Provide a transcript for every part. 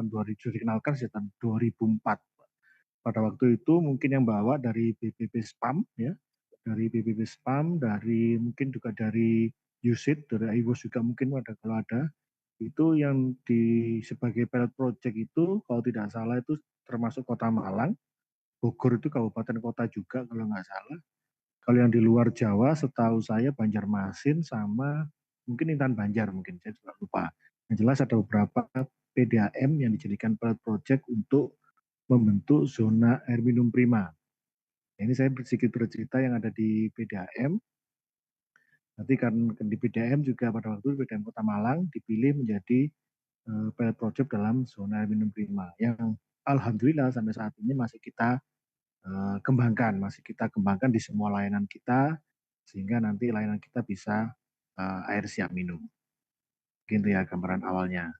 tahun 2000, dikenalkan sejak tahun 2004. Pada waktu itu mungkin yang bawa dari BPP Spam ya, dari BPP Spam, dari mungkin juga dari USIT, dari IWOS juga mungkin ada kalau ada. Itu yang sebagai pilot project itu kalau tidak salah itu termasuk Kota Malang, Bogor itu kabupaten kota juga kalau nggak salah. Kalau yang di luar Jawa setahu saya Banjarmasin sama mungkin Intan Banjar mungkin saya juga lupa. Yang jelas ada beberapa PDAM yang dijadikan pilot project untuk membentuk zona air minum prima. Ini saya sedikit bercerita yang ada di PDAM. Nanti kan di PDAM juga pada waktu itu PDAM Kota Malang dipilih menjadi pilot project dalam zona air minum prima yang alhamdulillah sampai saat ini masih kita kembangkan di semua layanan kita sehingga nanti layanan kita bisa air siap minum. Gitu ya gambaran awalnya.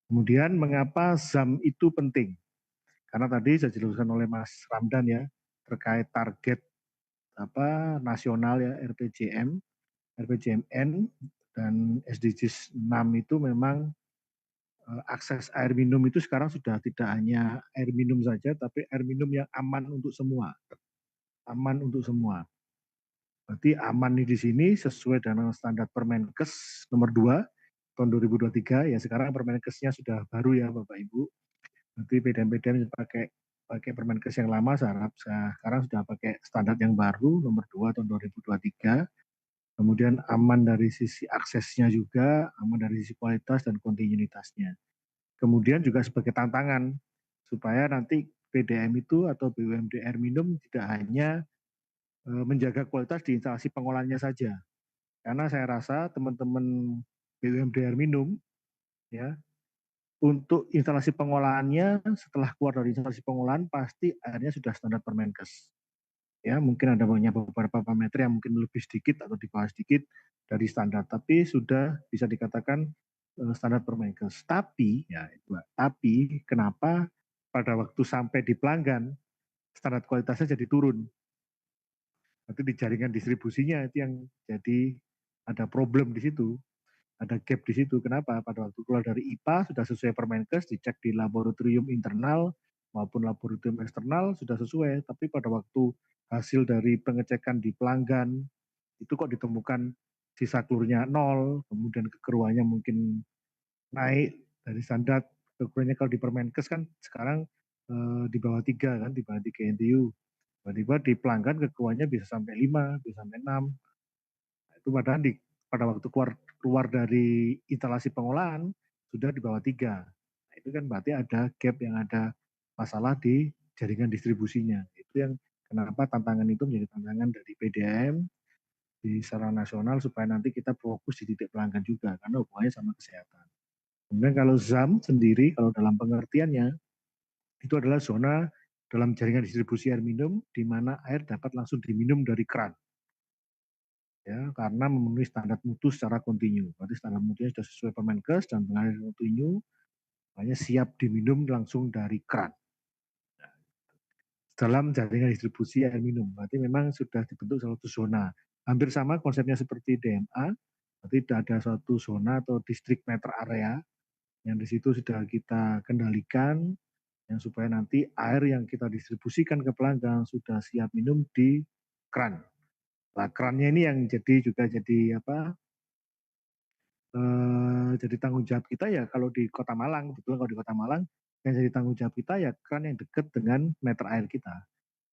Kemudian mengapa ZAM itu penting? Karena tadi saya jelaskan oleh Mas Ramdan ya terkait target nasional ya RPJMN dan SDGs 6 itu memang akses air minum itu sekarang sudah tidak hanya air minum saja tapi air minum yang aman untuk semua. Aman untuk semua. Berarti aman di sini sesuai dengan standar Permenkes nomor 2 tahun 2023 ya sekarang Permenkesnya sudah baru ya Bapak Ibu. Nanti PDAM-PDAM pakai Permenkes yang lama sekarang sudah pakai standar yang baru nomor 2 tahun 2023. Kemudian aman dari sisi aksesnya juga, aman dari sisi kualitas dan kontinuitasnya. Kemudian juga sebagai tantangan supaya nanti PDAM itu atau BUMD air minum tidak hanya menjaga kualitas di instalasi pengolahannya saja. Karena saya rasa teman-teman BUMD air minum ya untuk instalasi pengolahannya setelah keluar dari instalasi pengolahan pasti airnya sudah standar Permenkes. Ya, mungkin ada banyak beberapa parameter yang mungkin lebih sedikit atau di bawah sedikit dari standar, tapi sudah bisa dikatakan standar Permenkes. Tapi kenapa pada waktu sampai di pelanggan standar kualitasnya jadi turun? Nanti di jaringan distribusinya itu yang jadi ada problem di situ, ada gap di situ. Kenapa? Pada waktu keluar dari IPA sudah sesuai Permenkes, dicek di laboratorium internal maupun laboratorium eksternal sudah sesuai, tapi pada waktu hasil dari pengecekan di pelanggan itu kok ditemukan sisa klornya nol, kemudian kekeruannya mungkin naik dari standar. Kekeruannya kalau di Permenkes kan sekarang di bawah 3 kan, di bawah 3 NTU. Tiba-tiba di pelanggan kekeruannya bisa sampai 5, bisa sampai 6. Itu padahal pada waktu keluar dari instalasi pengolahan sudah di bawah 3. Nah, itu kan berarti ada gap yang ada masalah di jaringan distribusinya. Itu yang kenapa tantangan itu menjadi tantangan dari PDAM di secara nasional supaya nanti kita fokus di titik pelanggan juga karena hubungannya sama kesehatan. Kemudian kalau ZAM sendiri kalau dalam pengertiannya itu adalah zona dalam jaringan distribusi air minum di mana air dapat langsung diminum dari keran. Ya, karena memenuhi standar mutu secara kontinu. Berarti standar mutunya sudah sesuai Permenkes dan pengalir kontinu, hanya siap diminum langsung dari keran. Dalam jaringan distribusi air minum, berarti memang sudah dibentuk suatu zona. Hampir sama konsepnya seperti DMA, berarti ada suatu zona atau distrik meter area yang di situ sudah kita kendalikan, yang supaya nanti air yang kita distribusikan ke pelanggan sudah siap minum di keran. Nah, kerannya ini yang jadi tanggung jawab kita ya kalau di Kota Malang, betul kalau di Kota Malang yang jadi tanggung jawab kita ya keran yang dekat dengan meter air kita.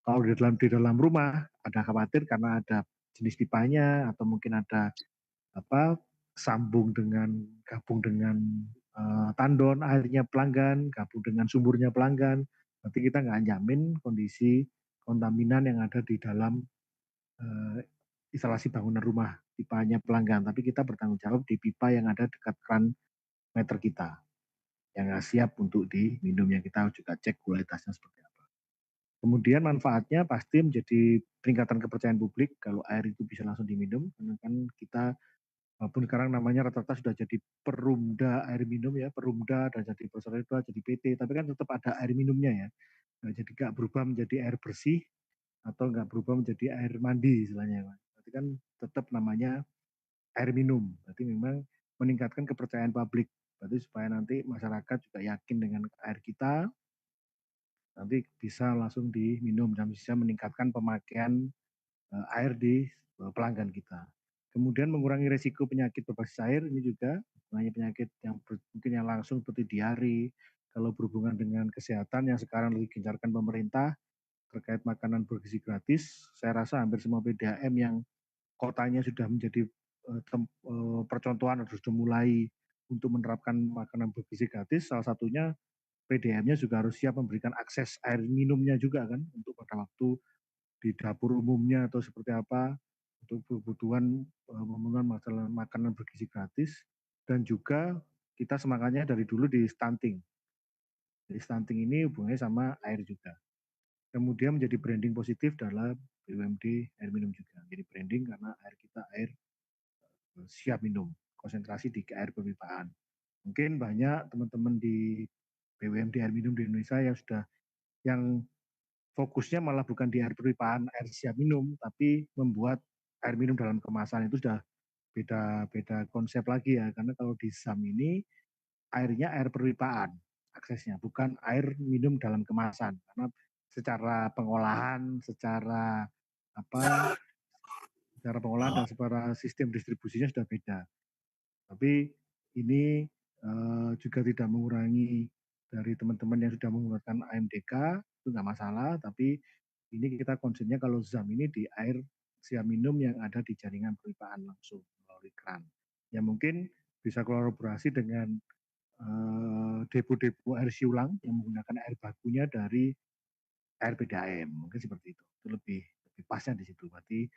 Kalau di dalam rumah ada khawatir karena ada jenis pipanya atau mungkin ada apa gabung dengan tandon airnya pelanggan, gabung dengan sumurnya pelanggan. Nanti kita nggak jamin kondisi kontaminan yang ada di dalam instalasi bangunan rumah pipanya pelanggan, tapi kita bertanggung jawab di pipa yang ada dekat keran meter kita yang siap untuk diminum, yang kita juga cek kualitasnya seperti apa. Kemudian manfaatnya pasti menjadi peningkatan kepercayaan publik kalau air itu bisa langsung diminum, karena kan kita walaupun sekarang namanya rata-rata sudah jadi Perumda air minum ya, Perumda dan jadi Perseroda jadi PT, tapi kan tetap ada air minumnya ya. Nah, jadi nggak berubah menjadi air bersih atau nggak berubah menjadi air mandi istilahnya. Berarti kan tetap namanya air minum. Berarti memang meningkatkan kepercayaan publik Berarti supaya nanti masyarakat juga yakin dengan air kita, nanti bisa langsung diminum dan bisa meningkatkan pemakaian air di pelanggan kita. Kemudian mengurangi resiko penyakit berbasis air, ini juga hanya penyakit yang mungkin yang langsung seperti diare. Kalau berhubungan dengan kesehatan yang sekarang lagi gencarkan pemerintah terkait makanan bergizi gratis, saya rasa hampir semua PDAM yang kotanya sudah menjadi percontohan atau sudah mulai untuk menerapkan makanan bergizi gratis, salah satunya PDAM-nya juga harus siap memberikan akses air minumnya juga kan, untuk pada waktu di dapur umumnya atau seperti apa, untuk kebutuhan pemenuhan masalah makanan bergizi gratis. Dan juga kita semangatnya dari dulu di stunting. Jadi stunting ini hubungannya sama air juga. Kemudian menjadi branding positif dalam BUMD air minum juga. Jadi branding karena air kita air siap minum, konsentrasi di air perpipaan. Mungkin banyak teman-teman di BUMD air minum di Indonesia yang sudah yang fokusnya malah bukan di air perpipaan, air siap minum, tapi membuat air minum dalam kemasan. Itu sudah beda konsep lagi ya, karena kalau di SAM ini airnya air perpipaan aksesnya, bukan air minum dalam kemasan. Karena secara pengolahan, secara pengolahan dan secara sistem distribusinya sudah beda. Tapi ini juga tidak mengurangi dari teman-teman yang sudah menggunakan AMDK, itu nggak masalah, tapi ini kita concernnya kalau ZAM ini di air siap minum yang ada di jaringan perpipaan langsung melalui keran. Ya mungkin bisa kolaborasi dengan depo-depo air siulang yang menggunakan air bakunya dari air PDAM, mungkin seperti itu. Itu lebih pasnya di situ. Berarti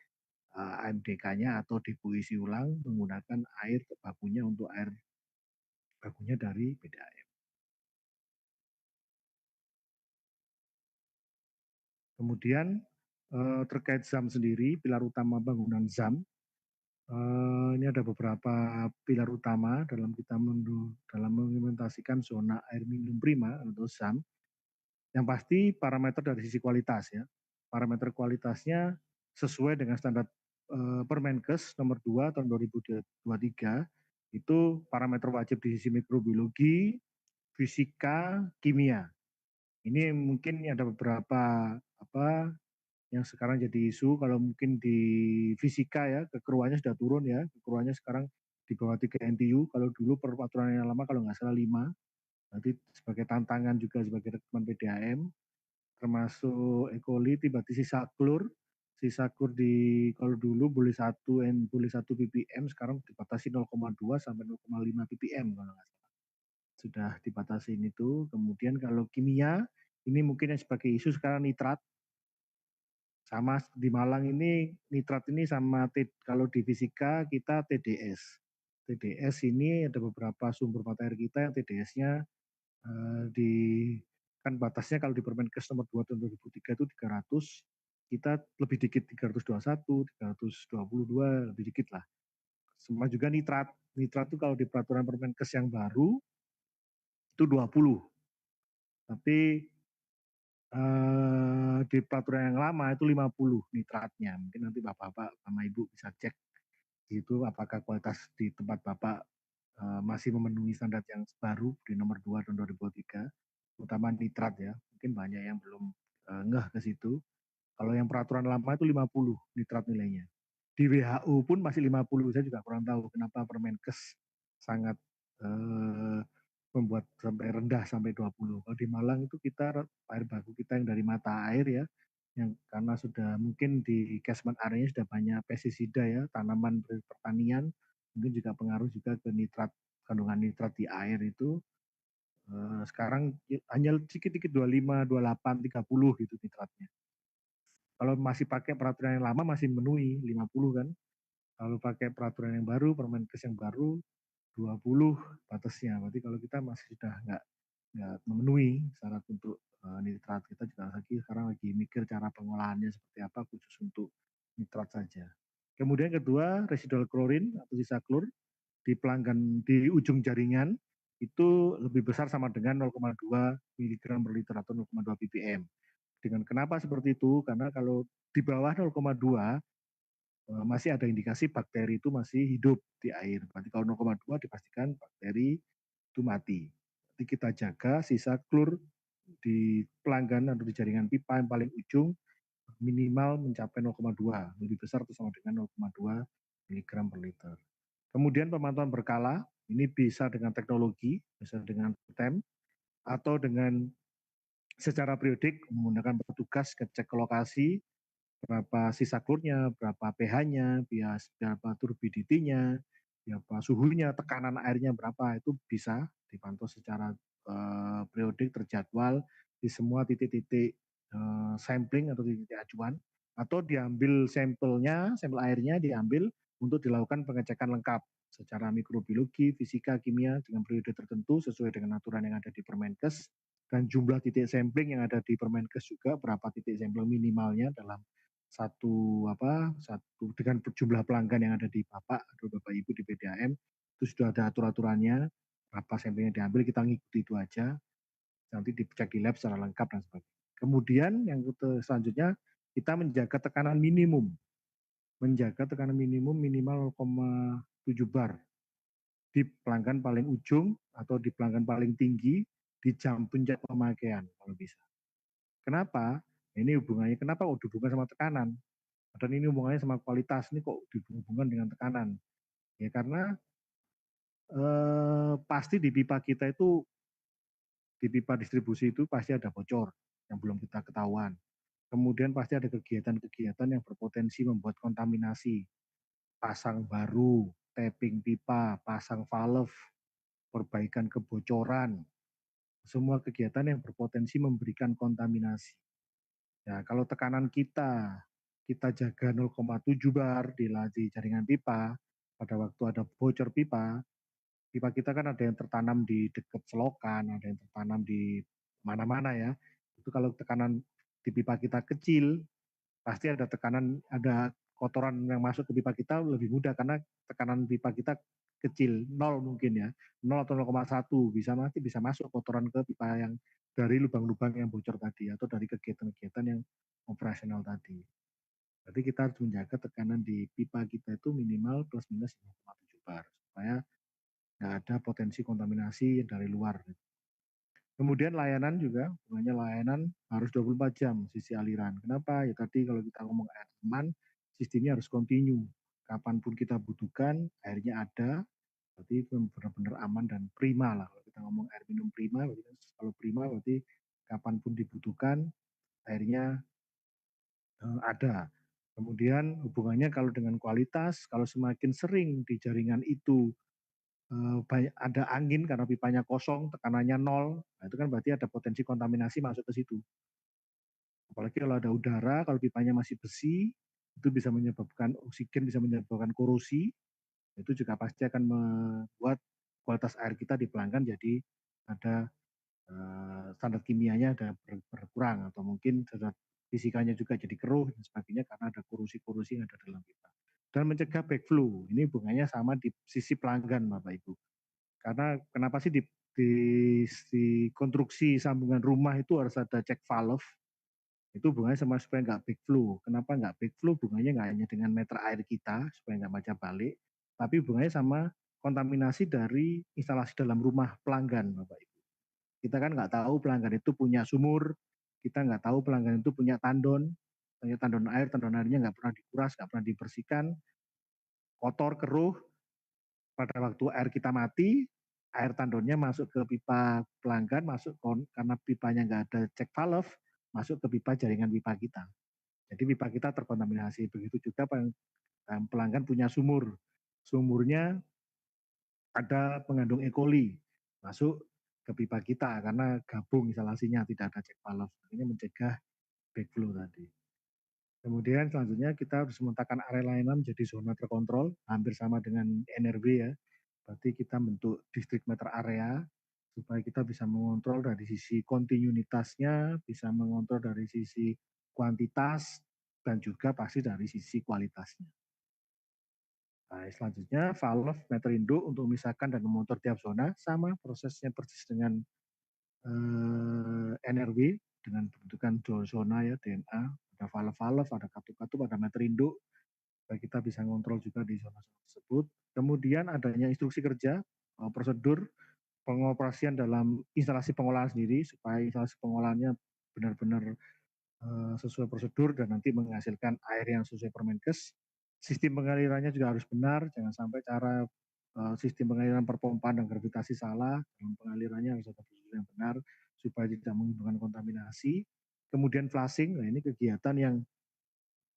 AMDK-nya atau depo isi ulang menggunakan air bakunya untuk air bakunya dari PDAM. Kemudian terkait ZAM sendiri, pilar utama bangunan ZAM, ini ada beberapa pilar utama dalam kita dalam mengimplementasikan zona air minum prima atau ZAM. Yang pasti parameter dari sisi kualitas ya. Parameter kualitasnya sesuai dengan standar Permenkes nomor 2 tahun 2023, itu parameter wajib di sisi mikrobiologi, fisika, kimia. Ini mungkin ada beberapa yang sekarang jadi isu. Kalau mungkin di fisika ya, kekeruannya sudah turun ya, kekeruannya sekarang di bawah 3 NTU. Kalau dulu peraturan yang lama kalau nggak salah 5. Nanti sebagai tantangan juga sebagai rekomendasi PDAM, termasuk E. coli, tiba-tiba sisa klur di kalau dulu boleh 1 ppm, sekarang dibatasi 0,2 sampai 0,5 ppm kalau nggak salah. Sudah dibatasi itu. Kemudian kalau kimia, ini mungkin yang sebagai isu sekarang nitrat. Sama di Malang ini nitrat ini sama kalau di fisika kita TDS. TDS ini ada beberapa sumber mata air kita yang TDS-nya di kan batasnya kalau di Permenkes nomor 2 tahun 2003 itu 300, kita lebih dikit 321, 322, lebih dikit lah. Semua juga nitrat. Nitrat itu kalau di peraturan Permenkes yang baru itu 20. Tapi di peraturan yang lama itu 50 nitratnya. Mungkin nanti Bapak-bapak sama Ibu bisa cek itu apakah kualitas di tempat Bapak masih memenuhi standar yang baru di nomor 2 tahun 2023, utama nitrat ya. Mungkin banyak yang belum ngeh ke situ. Kalau yang peraturan lama itu 50 nitrat nilainya. Di WHO pun masih 50, saya juga kurang tahu kenapa Permenkes sangat membuat sampai rendah sampai 20. Kalau di Malang itu kita air baku kita yang dari mata air ya, yang karena sudah mungkin di catchment area sudah banyak pestisida ya, tanaman pertanian, mungkin juga pengaruh juga ke nitrat, kandungan nitrat di air itu sekarang hanya sedikit-sedikit 25, 28, 30 gitu nitratnya. Kalau masih pakai peraturan yang lama masih memenuhi 50 kan. Kalau pakai peraturan yang baru, Permenkes yang baru 20 batasnya. Berarti kalau kita masih sudah nggak memenuhi syarat untuk nitrat, kita juga sekarang lagi mikir cara pengolahannya seperti apa khusus untuk nitrat saja. Kemudian kedua, residual klorin atau sisa klor di pelanggan di ujung jaringan itu lebih besar sama dengan 0,2 mg per liter atau 0,2 ppm. Dengan kenapa seperti itu? Karena kalau di bawah 0,2 masih ada indikasi bakteri itu masih hidup di air. Berarti kalau 0,2 dipastikan bakteri itu mati. Jadi kita jaga sisa klur di pelanggan atau di jaringan pipa yang paling ujung minimal mencapai 0,2, lebih besar atau sama dengan 0,2 miligram per liter. Kemudian pemantauan berkala, ini bisa dengan teknologi, bisa dengan tem, atau dengan secara periodik menggunakan petugas ngecek ke lokasi, berapa sisa klornya, berapa pH-nya, berapa turbidity-nya, berapa suhunya, tekanan airnya berapa, itu bisa dipantau secara periodik terjadwal di semua titik-titik sampling atau titik acuan, atau diambil sampelnya, sampel airnya diambil untuk dilakukan pengecekan lengkap secara mikrobiologi, fisika, kimia dengan periode tertentu sesuai dengan aturan yang ada di Permenkes, dan jumlah titik sampling yang ada di Permenkes juga berapa titik sampling minimalnya dalam satu dengan jumlah pelanggan yang ada di Bapak atau Bapak Ibu di PDAM itu sudah ada aturan-aturannya, berapa sampelnya diambil, kita ngikuti itu aja, nanti dicek di lab secara lengkap dan sebagainya. Kemudian yang selanjutnya kita menjaga tekanan minimum minimal 0,7 bar di pelanggan paling ujung atau di pelanggan paling tinggi di jam puncak pemakaian kalau bisa. Kenapa? Ini hubungannya, kenapa kok dihubungkan sama tekanan? Dan ini hubungannya sama kualitas, ini kok dihubungkan dengan tekanan? Ya karena pasti di pipa kita itu, di pipa distribusi itu pasti ada bocor yang belum kita ketahuan. Kemudian pasti ada kegiatan-kegiatan yang berpotensi membuat kontaminasi, pasang baru, tapping pipa, pasang valve, perbaikan kebocoran, semua kegiatan yang berpotensi memberikan kontaminasi. Ya, kalau tekanan kita jaga 0,7 bar di jaringan pipa, pada waktu ada bocor pipa, pipa kita kan ada yang tertanam di dekat selokan, ada yang tertanam di mana-mana ya. Itu kalau tekanan di pipa kita kecil, pasti ada tekanan, ada kotoran yang masuk ke pipa kita lebih mudah karena tekanan pipa kita kecil, 0 mungkin ya, 0 atau 0,1 bisa masuk kotoran ke pipa yang dari lubang-lubang yang bocor tadi atau dari kegiatan-kegiatan yang operasional tadi. Jadi kita harus menjaga tekanan di pipa kita itu minimal plus minus 5,7 bar supaya nggak ada potensi kontaminasi dari luar. Kemudian layanan juga, hubungannya layanan harus 24 jam sisi aliran. Kenapa? Ya tadi kalau kita ngomong air aman, sistemnya harus kontinu. Kapanpun kita butuhkan, airnya ada, berarti benar-benar aman dan prima lah. Kalau kita ngomong air minum prima, kalau prima berarti kapanpun dibutuhkan, airnya ada. Kemudian hubungannya kalau dengan kualitas, kalau semakin sering di jaringan itu ada angin karena pipanya kosong, tekanannya nol, nah itu kan berarti ada potensi kontaminasi masuk ke situ. Apalagi kalau ada udara, kalau pipanya masih besi, itu bisa menyebabkan oksigen, bisa menyebabkan korosi, itu juga pasti akan membuat kualitas air kita di pelanggan jadi ada standar kimianya ada berkurang atau mungkin standar fisikanya juga jadi keruh dan sebagainya karena ada korosi-korosi yang ada dalam pipa. Dan mencegah backflow, ini hubungannya sama di sisi pelanggan Bapak Ibu. Karena kenapa sih di konstruksi sambungan rumah itu harus ada cek valve, itu hubungannya sama supaya nggak backflow. Kenapa nggak backflow? Hubungannya nggak hanya dengan meter air kita supaya nggak baca balik, tapi hubungannya sama kontaminasi dari instalasi dalam rumah pelanggan Bapak Ibu. Kita kan nggak tahu pelanggan itu punya sumur, kita nggak tahu pelanggan itu punya tandon tandon airnya nggak pernah dikuras, nggak pernah dibersihkan, kotor, keruh, pada waktu air kita mati, air tandonnya masuk ke pipa pelanggan, karena pipanya nggak ada cek valve, masuk ke pipa jaringan pipa kita. Jadi pipa kita terkontaminasi. Begitu juga pelanggan punya sumur. Sumurnya ada pengandung E. coli masuk ke pipa kita karena gabung instalasinya tidak ada cek valve. Ini mencegah backflow tadi. Kemudian selanjutnya kita harus memetakan area layanan menjadi zona terkontrol, hampir sama dengan NRW ya. Berarti kita bentuk distrik meter area supaya kita bisa mengontrol dari sisi kontinuitasnya, bisa mengontrol dari sisi kuantitas, dan juga pasti dari sisi kualitasnya. Nah, selanjutnya valve meter induk untuk memisahkan dan memonitor tiap zona, sama prosesnya persis dengan NRW dengan bentukan zona ya, DNA, ada valve-valve, ada katup-katup, ada meter induk, supaya kita bisa ngontrol juga di zona-zona tersebut. Kemudian adanya instruksi kerja, prosedur pengoperasian dalam instalasi pengolahan sendiri supaya instalasi pengolahannya benar-benar sesuai prosedur dan nanti menghasilkan air yang sesuai Permenkes. Sistem pengalirannya juga harus benar, jangan sampai cara sistem pengaliran perpompaan dan gravitasi salah, dalam pengalirannya harus ada prosedur yang benar supaya tidak menimbulkan kontaminasi. Kemudian flushing, nah ini kegiatan yang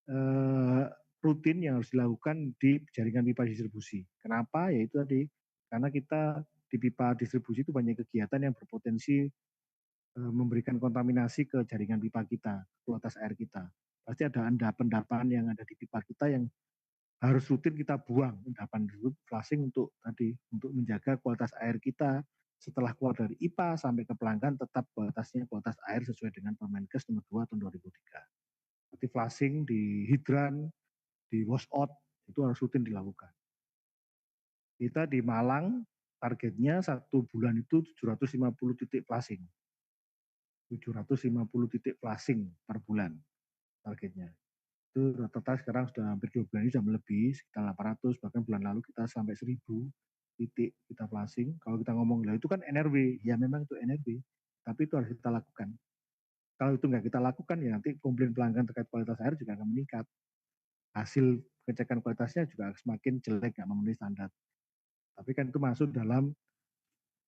eh, rutin yang harus dilakukan di jaringan pipa distribusi. Kenapa? Yaitu tadi, karena kita di pipa distribusi itu banyak kegiatan yang berpotensi memberikan kontaminasi ke jaringan pipa kita, kualitas air kita. Pasti ada endapan-endapan yang ada di pipa kita yang harus rutin kita buang, endapan flushing untuk tadi untuk menjaga kualitas air kita setelah keluar dari IPA sampai ke pelanggan tetap kualitasnya kualitas air sesuai dengan Permenkes nomor 2 tahun 2003. Berarti flushing di hidran, di washout itu harus rutin dilakukan. Kita di Malang targetnya 1 bulan itu 750 titik flushing. 750 titik flushing per bulan targetnya. Itu rata-rata sekarang sudah hampir 2 bulan ini sudah lebih, sekitar 800, bahkan bulan lalu kita sampai 1000 titik kita flushing. Kalau kita ngomong, lah itu kan NRW, ya memang itu NRW, tapi itu harus kita lakukan. Kalau itu nggak kita lakukan, ya nanti komplain pelanggan terkait kualitas air juga akan meningkat. Hasil pengecekan kualitasnya juga semakin jelek, nggak memenuhi standar. Tapi kan itu masuk dalam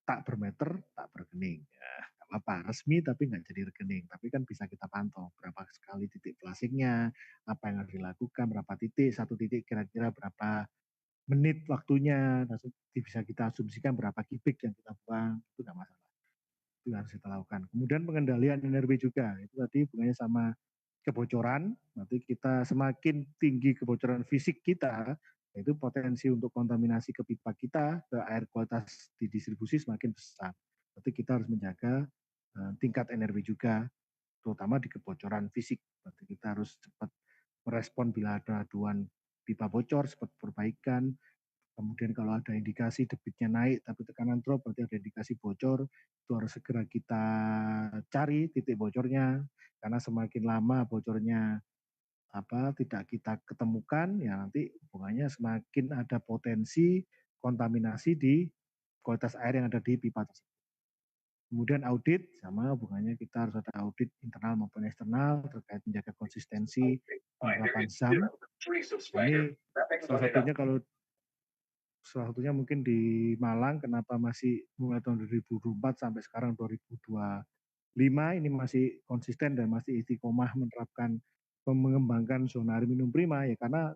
tak bermeter, tak berkening. Ya, nggak apa-apa, resmi tapi nggak jadi rekening. Tapi kan bisa kita pantau berapa sekali titik flushingnya, apa yang harus dilakukan, berapa titik, satu titik kira-kira berapa menit waktunya, bisa kita asumsikan berapa kubik yang kita buang, itu nggak masalah. Itu harus kita lakukan. Kemudian pengendalian NRW juga, itu tadi hubungannya sama kebocoran, nanti kita semakin tinggi kebocoran fisik kita, itu potensi untuk kontaminasi ke pipa kita, ke air kualitas di distribusi semakin besar. Berarti kita harus menjaga tingkat NRW juga, terutama di kebocoran fisik. Berarti kita harus cepat merespon bila ada aduan pipa bocor, cepat perbaikan. Kemudian kalau ada indikasi debitnya naik tapi tekanan drop, berarti ada indikasi bocor, itu harus segera kita cari titik bocornya, karena semakin lama bocornya tidak kita ketemukan, ya nanti hubungannya semakin ada potensi kontaminasi di kualitas air yang ada di pipa tersebut. Kemudian audit, sama hubungannya kita harus ada audit internal maupun eksternal terkait menjaga konsistensi penerapan SAM. Ini salah satunya mungkin di Malang, kenapa masih mulai tahun 2024 sampai sekarang 2025 ini masih konsisten dan masih istiqomah menerapkan mengembangkan zona air minum prima, ya karena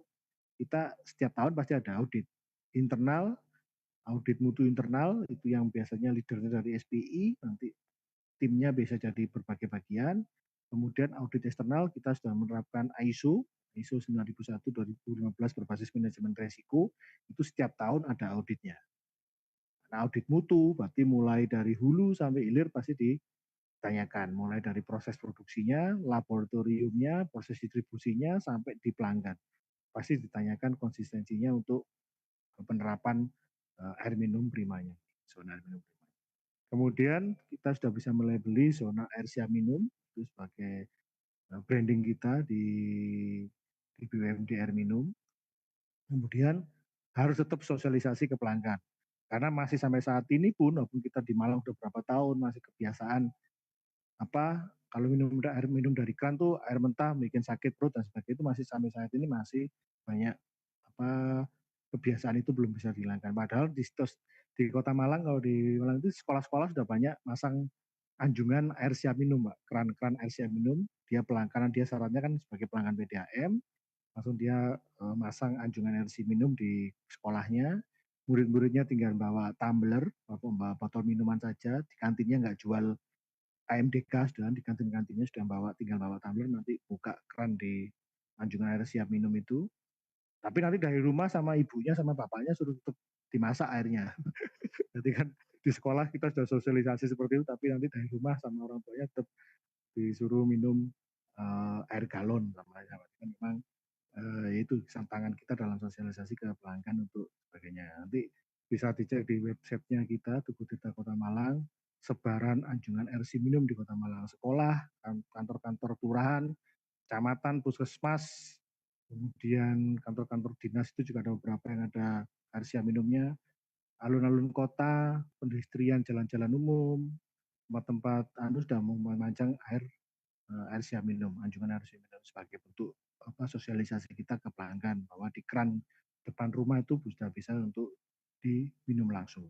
kita setiap tahun pasti ada audit internal, audit mutu internal itu yang biasanya leadernya dari SPI, nanti timnya bisa jadi berbagai bagian. Kemudian audit eksternal kita sudah menerapkan ISO 9001-2015 berbasis manajemen resiko, itu setiap tahun ada auditnya. Nah, audit mutu berarti mulai dari hulu sampai hilir pasti ditanyakan, mulai dari proses produksinya, laboratoriumnya, proses distribusinya sampai di pelanggan. Pasti ditanyakan konsistensinya untuk penerapan air minum primanya, zona air minum prima. Kemudian kita sudah bisa melabeli zona air siap minum itu sebagai branding kita di BUMD air minum. Kemudian harus tetap sosialisasi ke pelanggan. Karena masih sampai saat ini pun, walaupun kita di Malang udah berapa tahun, masih kebiasaan kalau air minum dari kran tuh air mentah bikin sakit perut dan sebagainya, itu masih sampai saat ini masih banyak kebiasaan itu belum bisa dihilangkan. Padahal di Kota Malang, kalau di Malang itu sekolah-sekolah sudah banyak masang anjungan air siap minum, Mbak. Keran-keran air siap minum, karena dia syaratnya kan sebagai pelanggan PDAM, langsung dia masang anjungan air siap minum di sekolahnya. Murid-muridnya tinggal bawa tumbler, bawa botol minuman saja, di kantinnya nggak jual AMDK, sudah di kantin-kantinnya sudah tinggal bawa tumbler, nanti buka keran di anjungan air siap minum itu. Tapi nanti dari rumah sama ibunya sama bapaknya suruh tetap dimasak airnya. Jadi kan di sekolah kita sudah sosialisasi seperti itu, tapi nanti dari rumah sama orang tuanya tetap disuruh minum air galon namanya. Kan memang itu tantangan kita dalam sosialisasi ke pelanggan untuk sebagainya. Nanti bisa dicek di websitenya kita, Tugu Tirta Kota Malang, sebaran anjungan air minum di Kota Malang, sekolah, kantor-kantor kelurahan, kecamatan, puskesmas, kemudian kantor-kantor dinas itu juga ada beberapa yang ada air siap minumnya. alun-alun kota, pendestrian jalan-jalan umum, tempat-tempat sudah memancang air siap minum, anjungan air siap minum sebagai bentuk sosialisasi kita ke pelanggan bahwa di keran depan rumah itu sudah bisa untuk diminum langsung.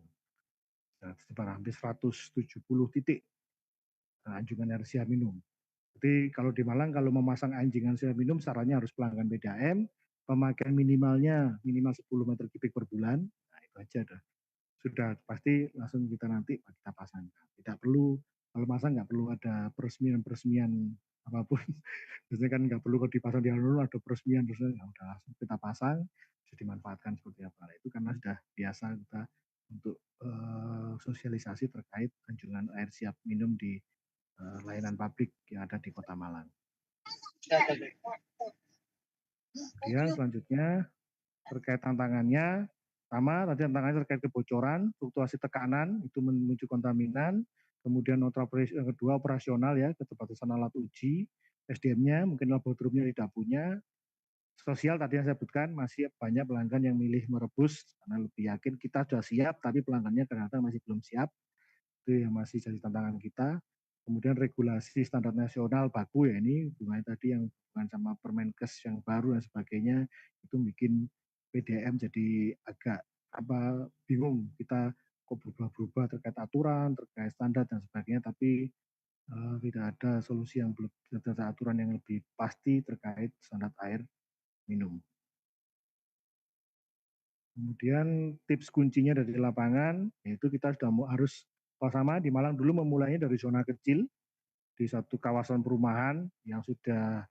Sekitar hampir 170 titik anjungan air siap minum. Jadi kalau di Malang kalau memasang anjungan siap minum sarannya harus pelanggan PDAM, pemakaian minimalnya minimal 10 meter kubik per bulan. Nah, itu aja dah. Sudah pasti langsung kita nanti kita pasang. Tidak perlu kalau pasang nggak perlu ada peresmian apapun. Biasanya kan nggak perlu kalau dipasang di alun ada peresmian terus udah langsung kita pasang bisa dimanfaatkan seperti apa. Itu karena sudah biasa kita untuk sosialisasi terkait anjungan air siap minum di layanan publik yang ada di Kota Malang. Kemudian selanjutnya terkait tantangannya, sama tadi tantangannya terkait kebocoran, fluktuasi tekanan itu menuju kontaminan, kemudian yang kedua operasional ya, keterbatasan alat uji, SDM-nya mungkin laboratoriumnya tidak punya, sosial tadi yang saya sebutkan masih banyak pelanggan yang milih merebus karena lebih yakin kita sudah siap tapi pelanggannya ternyata masih belum siap, itu yang masih jadi tantangan kita. Kemudian regulasi standar nasional baku ya ini hubungannya tadi yang hubungan sama Permenkes yang baru dan sebagainya itu bikin PDAM jadi agak bingung kita kok berubah-berubah terkait aturan, terkait standar dan sebagainya tapi tidak ada solusi yang belum tidak ada aturan yang lebih pasti terkait standar air minum. Kemudian tips kuncinya dari lapangan yaitu kita sudah harus sama di Malang dulu memulainya dari zona kecil di satu kawasan perumahan yang sudah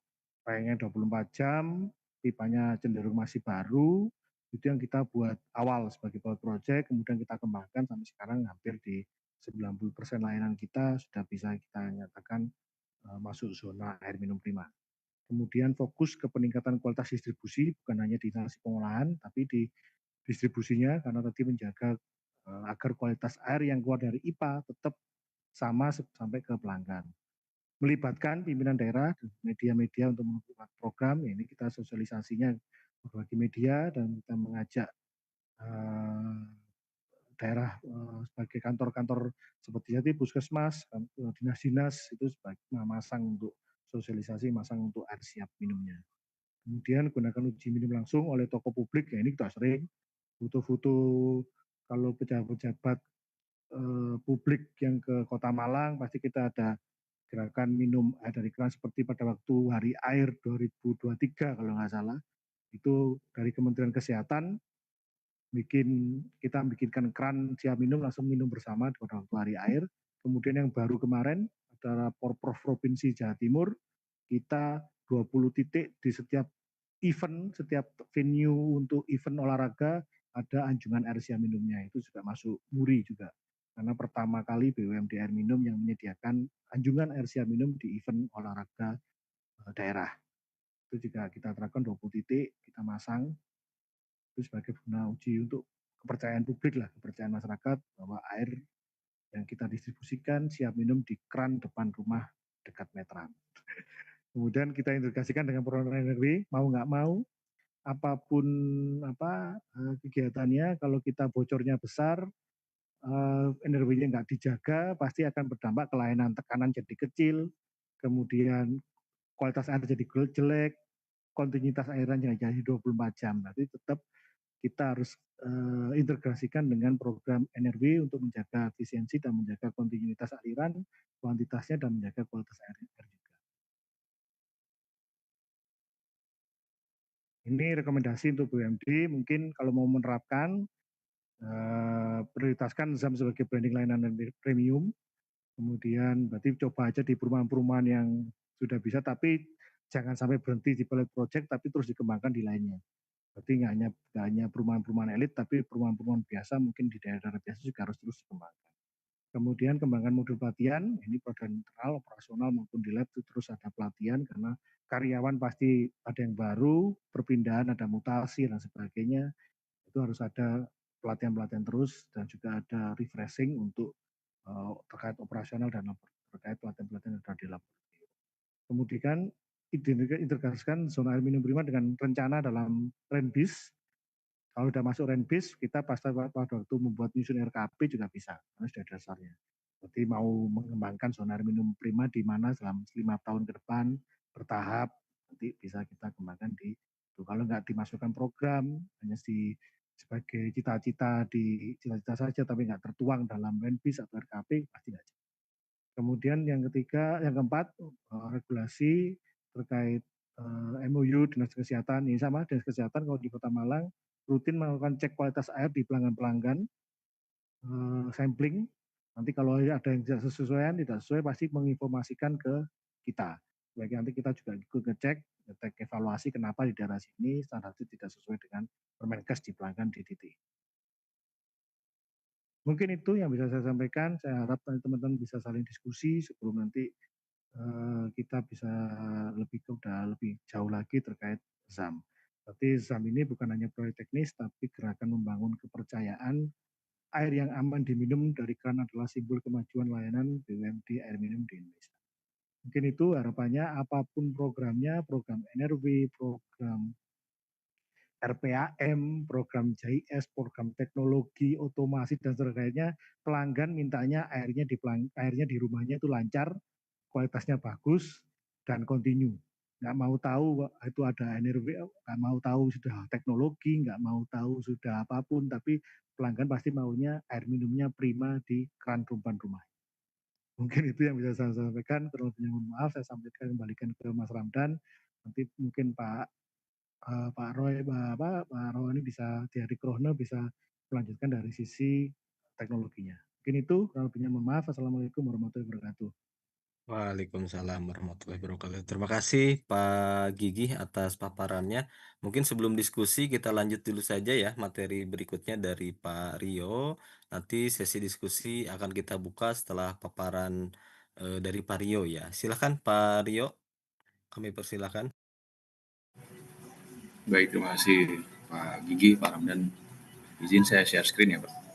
pengen 24 jam, pipanya cenderung masih baru, itu yang kita buat awal sebagai pilot project, kemudian kita kembangkan sampai sekarang hampir di 90% layanan kita sudah bisa kita nyatakan masuk zona air minum prima. Kemudian fokus ke peningkatan kualitas distribusi, bukan hanya di instasi pengolahan, tapi di distribusinya, karena tadi menjaga agar kualitas air yang keluar dari IPA tetap sama sampai ke pelanggan. Melibatkan pimpinan daerah dan media-media untuk membuat program, ini kita sosialisasinya berbagai media dan kita mengajak daerah sebagai kantor-kantor seperti tadi puskesmas, dinas-dinas itu sebagai masang untuk sosialisasi, masang untuk air siap minumnya. Kemudian gunakan uji minum langsung oleh toko publik, ya ini kita sering foto-foto kalau pejabat-pejabat publik yang ke Kota Malang pasti kita ada gerakan minum air dari keran seperti pada waktu Hari Air 2023 kalau nggak salah. Itu dari Kementerian Kesehatan kita bikinkan keran siap minum langsung minum bersama pada waktu Hari Air. Kemudian yang baru kemarin adalah Porprov Provinsi Jawa Timur, kita 20 titik di setiap event, setiap venue untuk event olahraga ada anjungan air siap minumnya. Itu juga masuk MURI juga. Karena pertama kali BUMD Air Minum yang menyediakan anjungan air siap minum di event olahraga daerah. Itu juga kita terapkan 20 titik, kita masang itu sebagai guna uji untuk kepercayaan publik lah, kepercayaan masyarakat bahwa air yang kita distribusikan siap minum di keran depan rumah dekat meteran. Kemudian kita integrasikan dengan program energi, mau nggak mau, apapun kegiatannya, kalau kita bocornya besar, energinya nggak dijaga, pasti akan berdampak ke layanan tekanan jadi kecil, kemudian kualitas air jadi jelek, kontinuitas airan jadi 24 jam. Berarti tetap kita harus integrasikan dengan program energi untuk menjaga efisiensi dan menjaga kontinuitas aliran, kuantitasnya dan menjaga kualitas air juga. Ini rekomendasi untuk BUMD, mungkin kalau mau menerapkan, prioritaskan ZAM sebagai branding layanan premium, kemudian berarti coba aja di perumahan-perumahan yang sudah bisa, tapi jangan sampai berhenti di pilot project, tapi terus dikembangkan di lainnya. Berarti nggak hanya perumahan-perumahan elit, tapi perumahan-perumahan biasa mungkin di daerah-daerah biasa juga harus terus dikembangkan. Kemudian kembangkan modul pelatihan, ini pada internal, operasional maupun di lab itu terus ada pelatihan karena karyawan pasti ada yang baru, perpindahan, ada mutasi dan sebagainya. Itu harus ada pelatihan-pelatihan terus dan juga ada refreshing untuk terkait operasional dan terkait pelatihan-pelatihan yang ada di laboratorium. Kemudian integrasikan zona air minum prima dengan rencana dalam Renbis Kalau udah masuk Renbis, kita pada waktu membuat nyusun RKP juga bisa, karena sudah ada dasarnya. Jadi mau mengembangkan zona air minum prima di mana selama 5 tahun ke depan bertahap, nanti bisa kita kembangkan di itu. Kalau nggak dimasukkan program, hanya sebagai cita-cita saja, tapi nggak tertuang dalam Renbis atau RKP, pasti nggak. Kemudian yang keempat, regulasi terkait MOU Dinas Kesehatan. Ini sama, Dinas Kesehatan kalau di Kota Malang rutin melakukan cek kualitas air di pelanggan-pelanggan, sampling. Nanti kalau ada yang tidak sesuai pasti menginformasikan ke kita. Baik, nanti kita juga ikut ngecek evaluasi kenapa di daerah sini standar itu tidak sesuai dengan Permenkes di pelanggan DDT. Mungkin itu yang bisa saya sampaikan. Saya harap teman-teman bisa saling diskusi sebelum nanti kita bisa lebih jauh lagi terkait ZAM. Berarti ZAM ini bukan hanya proyek teknis, tapi gerakan membangun kepercayaan air yang aman diminum dari keran adalah simbol kemajuan layanan BUMD air minum di Indonesia. Mungkin itu harapannya, apapun programnya, program NRW, program RPAM, program JIS, program teknologi, otomasi, dan sebagainya, pelanggan mintanya airnya di rumahnya itu lancar, kualitasnya bagus, dan kontinu. Nggak mau tahu itu ada NRW, nggak mau tahu sudah teknologi, nggak mau tahu sudah apapun, tapi pelanggan pasti maunya air minumnya prima di keran rumpan rumah. Mungkin itu yang bisa saya sampaikan. Terlebihnya mohon maaf, saya sampaikan kembalikan ke Mas Ramdan. Nanti mungkin Pak Roy, Pak Roy ini bisa di hari Krono bisa melanjutkan dari sisi teknologinya. Mungkin itu, kalau lebihnya mohon maaf. Assalamualaikum warahmatullahi wabarakatuh. Waalaikumsalam warahmatullahi wabarakatuh. Terima kasih Pak Gigi atas paparannya. Mungkin sebelum diskusi kita lanjut dulu saja ya materi berikutnya dari Pak Rio. Nanti sesi diskusi akan kita buka setelah paparan dari Pak Rio ya. Silakan Pak Rio, kami persilakan. Baik, terima kasih Pak Gigi, Pak Ramdan. Izin saya share screen ya, Pak.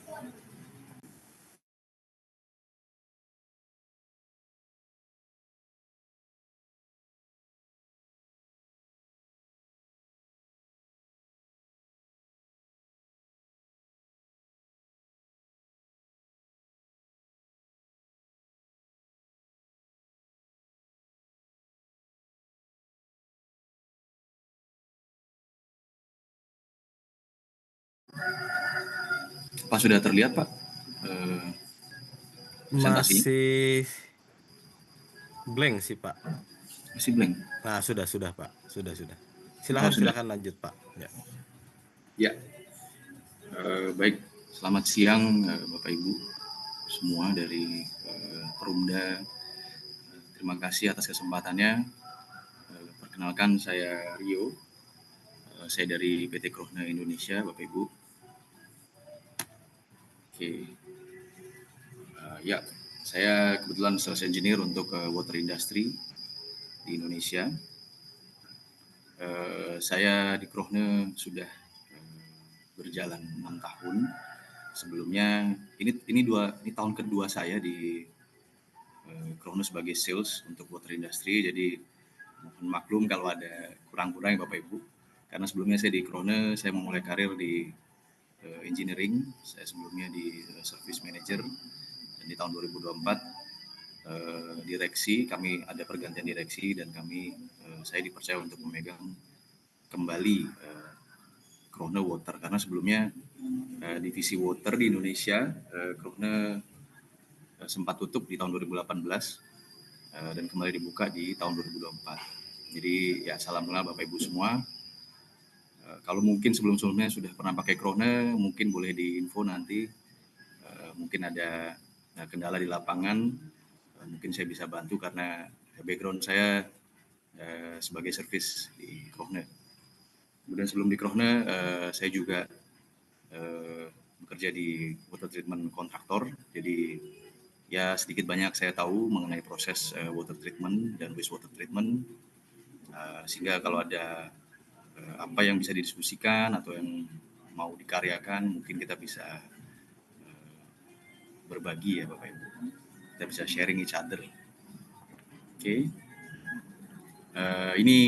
Pak sudah terlihat, Pak, presentasinya? Masih blank sih Pak. Masih blank. Nah, sudah Pak. Sudah. Oh, Silakan sudah. lanjut Pak. Ya. Ya, baik. Selamat siang Bapak Ibu semua dari Perumda. Terima kasih atas kesempatannya. Perkenalkan saya Rio. Saya dari PT Krohne Indonesia, Bapak Ibu. Oke. Ya, saya kebetulan sales engineer untuk water industry di Indonesia. Saya di Krohne sudah berjalan 6 tahun. Sebelumnya ini tahun kedua saya di Krohne sebagai sales untuk water industry. Jadi mohon maklum kalau ada kurang-kurang ya Bapak Ibu. Karena sebelumnya saya di Krohne, saya memulai karir di engineering. Saya sebelumnya di service manager. Dan di tahun 2024 direksi, kami ada pergantian direksi dan saya dipercaya untuk memegang kembali Krohne Water karena sebelumnya divisi water di Indonesia Krohne sempat tutup di tahun 2018 dan kembali dibuka di tahun 2024. Jadi ya salam kenal Bapak Ibu semua. Kalau mungkin sebelum-sebelumnya sudah pernah pakai Krohne, mungkin boleh diinfo nanti. Mungkin ada kendala di lapangan, mungkin saya bisa bantu karena background saya sebagai service di Krohne. Kemudian sebelum di Krohne, saya juga bekerja di water treatment kontraktor. Jadi ya sedikit banyak saya tahu mengenai proses water treatment dan wastewater treatment. Sehingga kalau ada apa yang bisa didiskusikan atau yang mau dikaryakan, mungkin kita bisa berbagi ya Bapak Ibu. Kita bisa sharing each other. Oke. Ini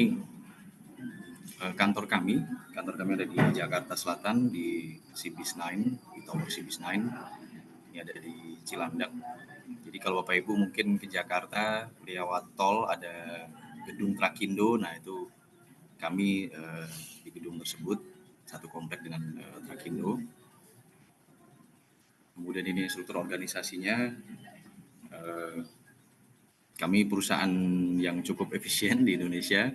kantor kami ada di Jakarta Selatan di Cibis 9, di Tower Cibis 9. Ini ada di Cilandak. Jadi kalau Bapak Ibu mungkin ke Jakarta lewat tol ada gedung Trakindo, nah itu kami di gedung tersebut satu komplek dengan Trakindo. Kemudian ini struktur organisasinya, kami perusahaan yang cukup efisien di Indonesia.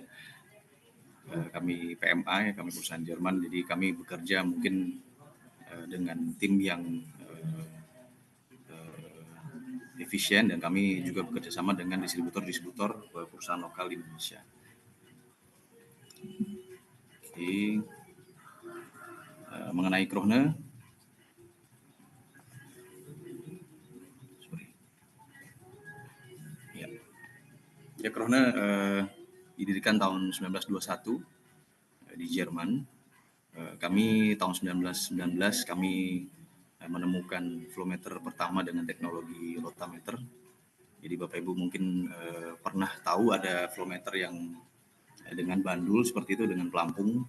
Kami PMA, kami perusahaan Jerman, jadi kami bekerja mungkin dengan tim yang efisien, dan kami juga bekerja sama dengan distributor perusahaan lokal di Indonesia. Jadi mengenai Krohne, ya Krohne didirikan tahun 1921 di Jerman. Kami tahun 1919 kami menemukan flowmeter pertama dengan teknologi rotameter. Jadi Bapak Ibu mungkin pernah tahu ada flowmeter yang dengan bandul seperti itu, dengan pelampung.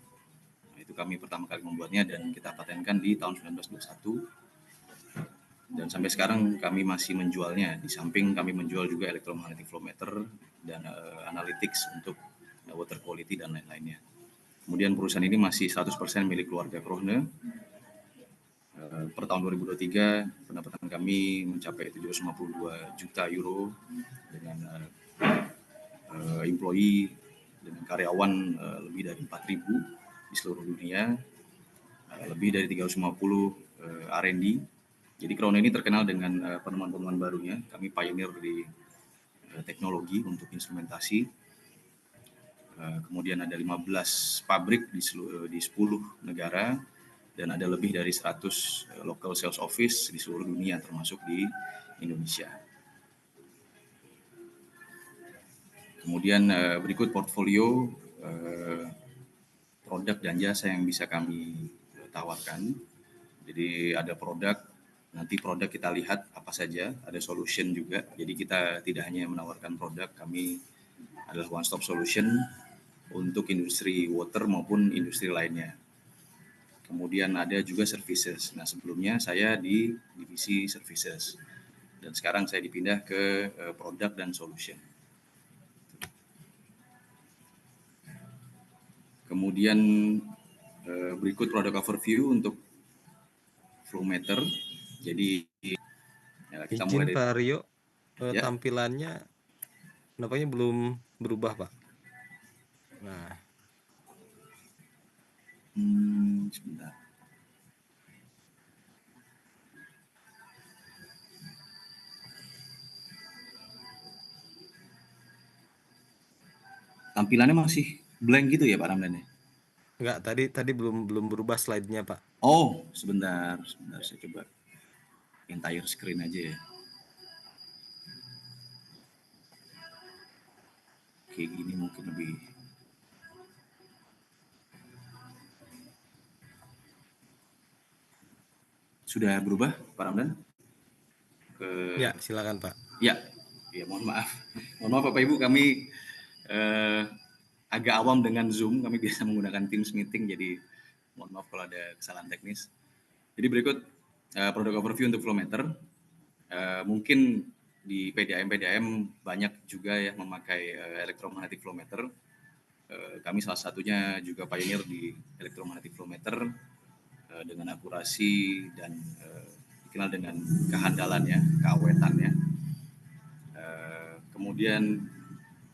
Nah, itu kami pertama kali membuatnya dan kita patenkan di tahun 1921. Dan sampai sekarang kami masih menjualnya. Di samping kami menjual juga electromagnetic flowmeter dan analytics untuk water quality dan lain-lainnya. Kemudian perusahaan ini masih 100% milik keluarga Krohne. Per tahun 2023 pendapatan kami mencapai 752 juta euro dengan employee, dengan karyawan lebih dari 4.000 di seluruh dunia, lebih dari 350 R&D. Jadi Krohne ini terkenal dengan penemuan-penemuan barunya. Kami pioneer di teknologi untuk instrumentasi. Kemudian ada 15 pabrik di 10 negara dan ada lebih dari 100 local sales office di seluruh dunia termasuk di Indonesia. Kemudian berikut portfolio produk dan jasa yang bisa kami tawarkan. Jadi ada produk, nanti produk kita lihat apa saja, ada solution juga. Jadi kita tidak hanya menawarkan produk, kami adalah one stop solution untuk industri water maupun industri lainnya. Kemudian ada juga services. Nah, sebelumnya saya di divisi services dan sekarang saya dipindah ke produk dan solution. Kemudian berikut produk overview untuk flowmeter. Jadi ya, kita mulai dari Pak Rio, tampilannya nampaknya belum berubah, Pak. Nah, sebentar. Tampilannya masih blank gitu ya Pak Ramdan ya? enggak, tadi belum berubah slide-nya, Pak. Oh, sebentar saya coba entire screen aja ya. Kayak gini mungkin lebih. Sudah berubah Pak Ramdan? Ya, silakan Pak. Ya, mohon maaf Bapak Ibu, kami agak awam dengan Zoom, kami biasa menggunakan Teams meeting, jadi mohon maaf kalau ada kesalahan teknis. Jadi berikut produk overview untuk flowmeter. Mungkin di PDAM banyak juga ya memakai electromagnetic flowmeter. Kami salah satunya juga pioneer di electromagnetic flowmeter dengan akurasi dan dikenal dengan kehandalannya, keawetannya. Kemudian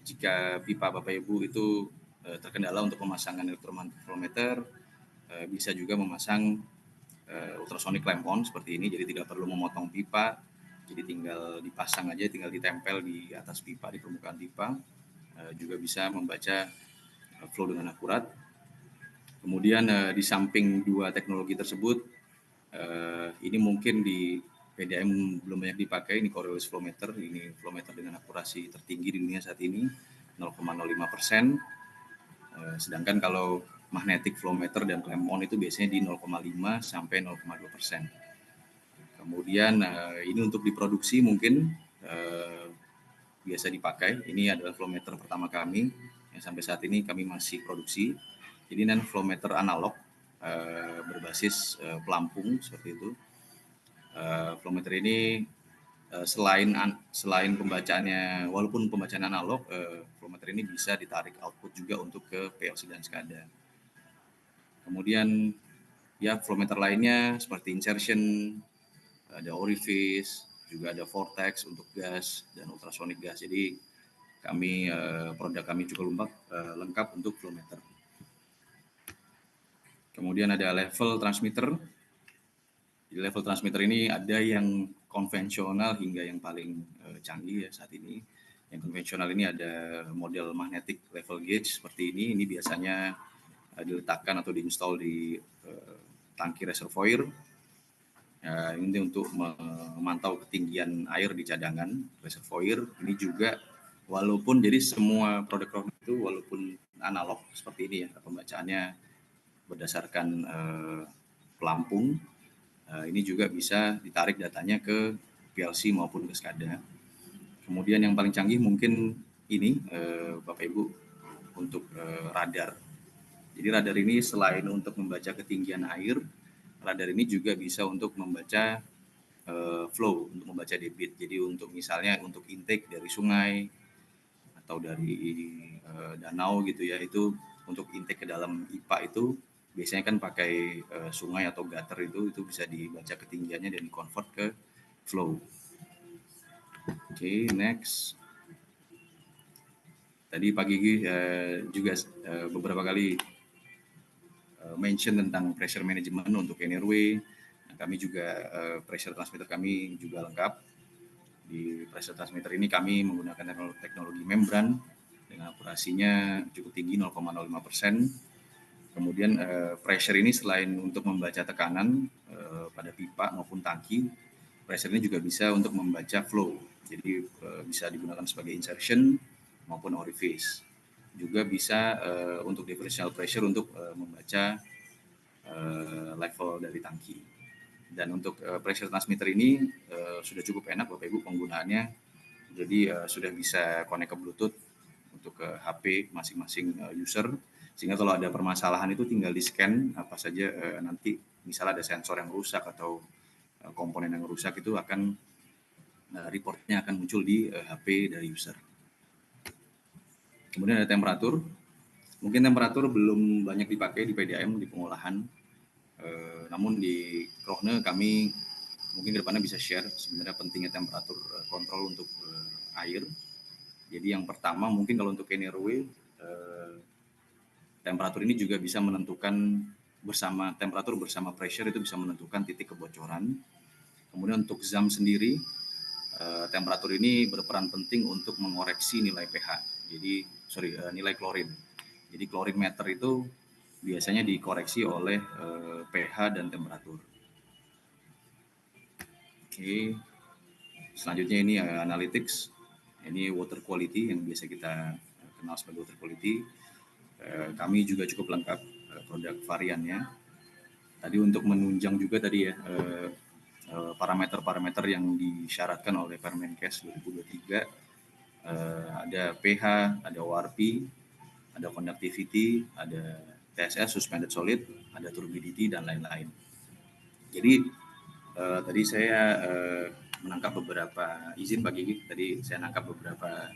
jika pipa Bapak Ibu itu terkendala untuk pemasangan electromagnetic flowmeter, bisa juga memasang ultrasonic lamp on seperti ini, jadi tidak perlu memotong pipa, jadi tinggal dipasang aja, tinggal ditempel di atas pipa, di permukaan pipa, juga bisa membaca flow dengan akurat. Kemudian di samping dua teknologi tersebut, ini mungkin di PDAM belum banyak dipakai, ini Coriolis flowmeter, ini flowmeter dengan akurasi tertinggi di dunia saat ini, 0,05%. Sedangkan kalau magnetic flowmeter dan clamp on itu biasanya di 0,5 sampai 0,2%. Kemudian ini untuk diproduksi mungkin biasa dipakai. Ini adalah flowmeter pertama kami yang sampai saat ini kami masih produksi. Jadi non flow meter analog berbasis pelampung seperti itu. Flow meter ini selain pembacaannya, walaupun pembacaan analog, flow meter ini bisa ditarik output juga untuk ke PLC dan SCADA. Kemudian ya flow meter lainnya seperti insertion, ada orifice, juga ada vortex untuk gas dan ultrasonic gas. Jadi produk kami cukup lengkap untuk flow meter. Kemudian ada level transmitter. Di level transmitter ini ada yang konvensional hingga yang paling canggih ya saat ini. Yang konvensional ini ada model magnetic level gauge seperti ini. Ini biasanya diletakkan atau diinstal di tangki reservoir. Ini untuk memantau ketinggian air di cadangan reservoir. Ini juga walaupun jadi semua produk itu walaupun analog seperti ini ya, pembacaannya berdasarkan pelampung, ini juga bisa ditarik datanya ke PLC maupun ke SCADA. Kemudian yang paling canggih mungkin ini Bapak Ibu untuk radar. Jadi radar ini selain untuk membaca ketinggian air, radar ini juga bisa untuk membaca flow, untuk membaca debit. Jadi untuk misalnya untuk intake dari sungai atau dari danau gitu ya, itu untuk intake ke dalam IPA itu biasanya kan pakai sungai atau gutter itu bisa dibaca ketinggiannya dan di-convert ke flow. Oke, next. Tadi Pak Gigi juga beberapa kali mention tentang pressure management untuk NRW. Kami juga pressure transmitter kami juga lengkap. Di pressure transmitter ini kami menggunakan teknologi membran dengan akurasinya cukup tinggi 0,05%. Kemudian pressure ini selain untuk membaca tekanan pada pipa maupun tangki, pressure ini juga bisa untuk membaca flow. Jadi bisa digunakan sebagai insertion maupun orifice. Juga bisa untuk differential pressure untuk membaca level dari tangki. Dan untuk pressure transmitter ini sudah cukup enak Bapak Ibu penggunaannya. Jadi sudah bisa connect ke Bluetooth untuk ke HP masing-masing user. Sehingga kalau ada permasalahan itu tinggal di-scan apa saja nanti misalnya ada sensor yang rusak atau komponen yang rusak itu akan reportnya akan muncul di HP dari user. Kemudian ada temperatur. Mungkin temperatur belum banyak dipakai di PDAM di pengolahan. Namun di Krohne kami mungkin ke depannya bisa share sebenarnya pentingnya temperatur kontrol untuk air. Jadi yang pertama mungkin kalau untuk NRW temperatur ini juga bisa menentukan temperatur bersama pressure itu bisa menentukan titik kebocoran. Kemudian untuk ZAM sendiri temperatur ini berperan penting untuk mengoreksi nilai pH. Jadi nilai klorin. Jadi klorin meter itu biasanya dikoreksi oleh pH dan temperatur. Oke. Selanjutnya ini analytics. Ini water quality yang biasa kita kenal sebagai water quality. Kami juga cukup lengkap produk variannya. Tadi untuk menunjang juga tadi ya parameter-parameter yang disyaratkan oleh Permenkes 2023 ada pH, ada ORP, ada conductivity, ada TSS suspended solid, ada turbidity dan lain-lain. Jadi tadi saya menangkap beberapa izin Pak Gigi, tadi saya menangkap beberapa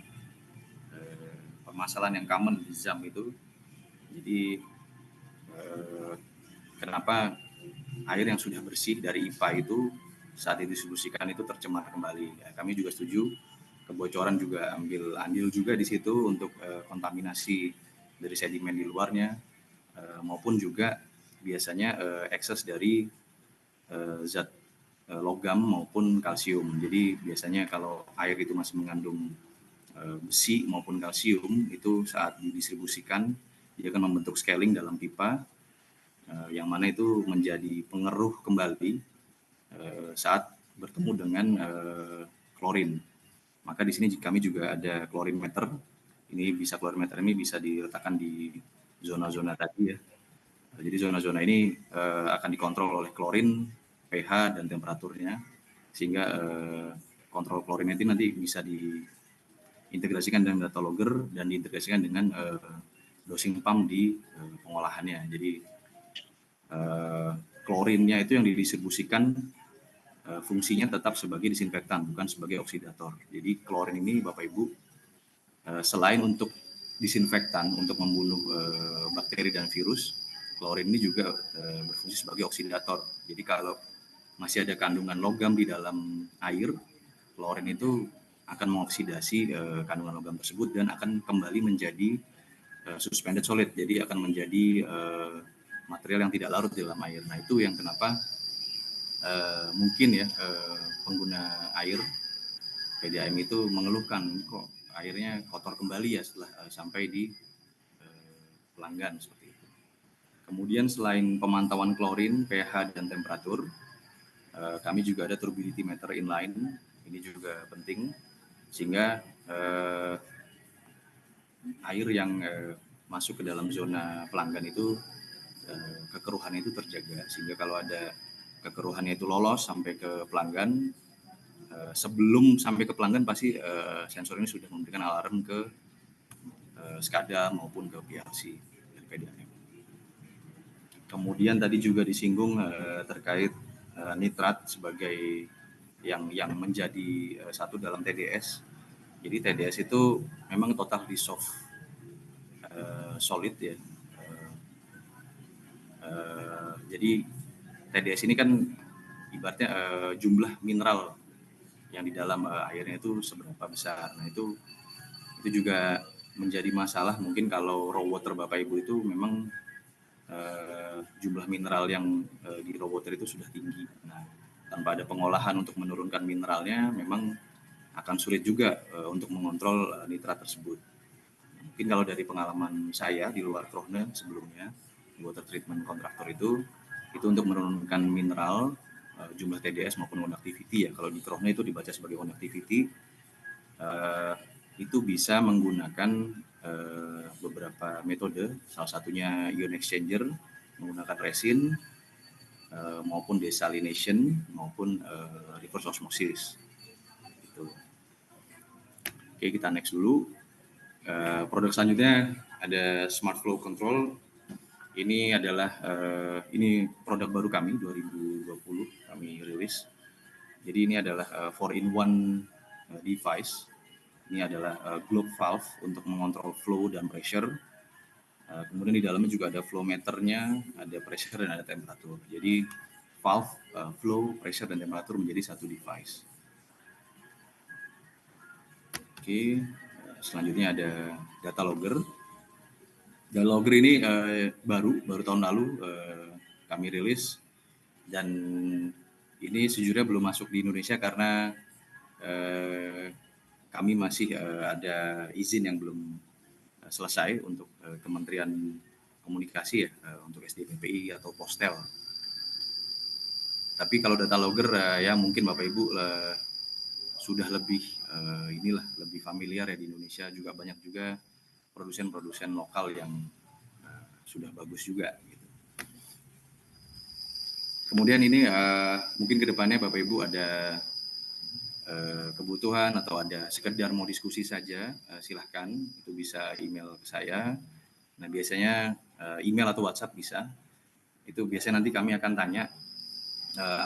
permasalahan yang common di ZAM itu. Jadi kenapa air yang sudah bersih dari IPA itu saat didistribusikan itu tercemar kembali. Ya, kami juga setuju kebocoran juga ambil andil juga di situ untuk kontaminasi dari sedimen di luarnya maupun juga biasanya ekses dari zat logam maupun kalsium. Jadi biasanya kalau air itu masih mengandung besi maupun kalsium itu saat didistribusikan dia akan membentuk scaling dalam pipa yang mana itu menjadi pengeruh kembali saat bertemu dengan klorin. Maka di sini kami juga ada klorin meter. Klorin meter ini bisa diletakkan di zona-zona tadi ya. Jadi zona-zona ini akan dikontrol oleh klorin, pH dan temperaturnya sehingga kontrol klorin itu nanti bisa diintegrasikan dengan data logger dan diintegrasikan dengan dosing pump di pengolahannya. Jadi klorinnya itu yang didistribusikan fungsinya tetap sebagai disinfektan, bukan sebagai oksidator. Jadi klorin ini Bapak Ibu selain untuk disinfektan, untuk membunuh bakteri dan virus, klorin ini juga berfungsi sebagai oksidator. Jadi kalau masih ada kandungan logam di dalam air, klorin itu akan mengoksidasi kandungan logam tersebut dan akan kembali menjadi suspended solid. Jadi akan menjadi material yang tidak larut di dalam air. Nah itu yang kenapa mungkin ya pengguna air PDAM itu mengeluhkan kok airnya kotor kembali ya setelah sampai di pelanggan seperti itu. Kemudian selain pemantauan klorin, pH dan temperatur, kami juga ada turbidity meter inline. Ini juga penting sehingga air yang masuk ke dalam zona pelanggan itu kekeruhan itu terjaga, sehingga kalau ada kekeruhannya itu lolos sampai ke pelanggan, sebelum sampai ke pelanggan pasti sensor ini sudah memberikan alarm ke SCADA maupun ke PLC dari PDAM. Kemudian tadi juga disinggung terkait nitrat sebagai yang menjadi satu dalam TDS. Jadi TDS itu memang total dissolved solid ya. Jadi TDS ini kan ibaratnya jumlah mineral yang di dalam airnya itu seberapa besar. Nah itu juga menjadi masalah mungkin kalau raw water Bapak Ibu itu memang jumlah mineral yang di raw water itu sudah tinggi. Nah tanpa ada pengolahan untuk menurunkan mineralnya memang akan sulit juga untuk mengontrol nitrat tersebut. Mungkin kalau dari pengalaman saya di luar Krone sebelumnya, water treatment kontraktor itu untuk menurunkan mineral, jumlah TDS maupun conductivity ya. Kalau di Krone itu dibaca sebagai conductivity, itu bisa menggunakan beberapa metode, salah satunya ion exchanger, menggunakan resin, maupun desalination, maupun reverse osmosis. Gitu. Oke, kita next dulu. Produk selanjutnya ada Smart Flow Control. Ini adalah ini produk baru kami 2020 kami rilis. Jadi ini adalah 4-in-1 device. Ini adalah globe valve untuk mengontrol flow dan pressure. Kemudian di dalamnya juga ada flow meternya, ada pressure dan ada temperatur. Jadi valve, flow, pressure dan temperatur menjadi satu device. Oke. Selanjutnya ada data logger. Data logger ini baru tahun lalu kami rilis, dan ini sejujurnya belum masuk di Indonesia karena kami masih ada izin yang belum selesai untuk Kementerian Komunikasi ya, untuk SDPPI atau Postel. Tapi kalau data logger ya mungkin Bapak Ibu sudah lebih lebih familiar ya, di Indonesia juga banyak juga produsen-produsen lokal yang sudah bagus juga gitu. Kemudian ini mungkin ke depannya Bapak Ibu ada kebutuhan atau ada sekedar mau diskusi saja, silahkan itu bisa email ke saya. Nah biasanya email atau WhatsApp bisa. Itu biasanya nanti kami akan tanya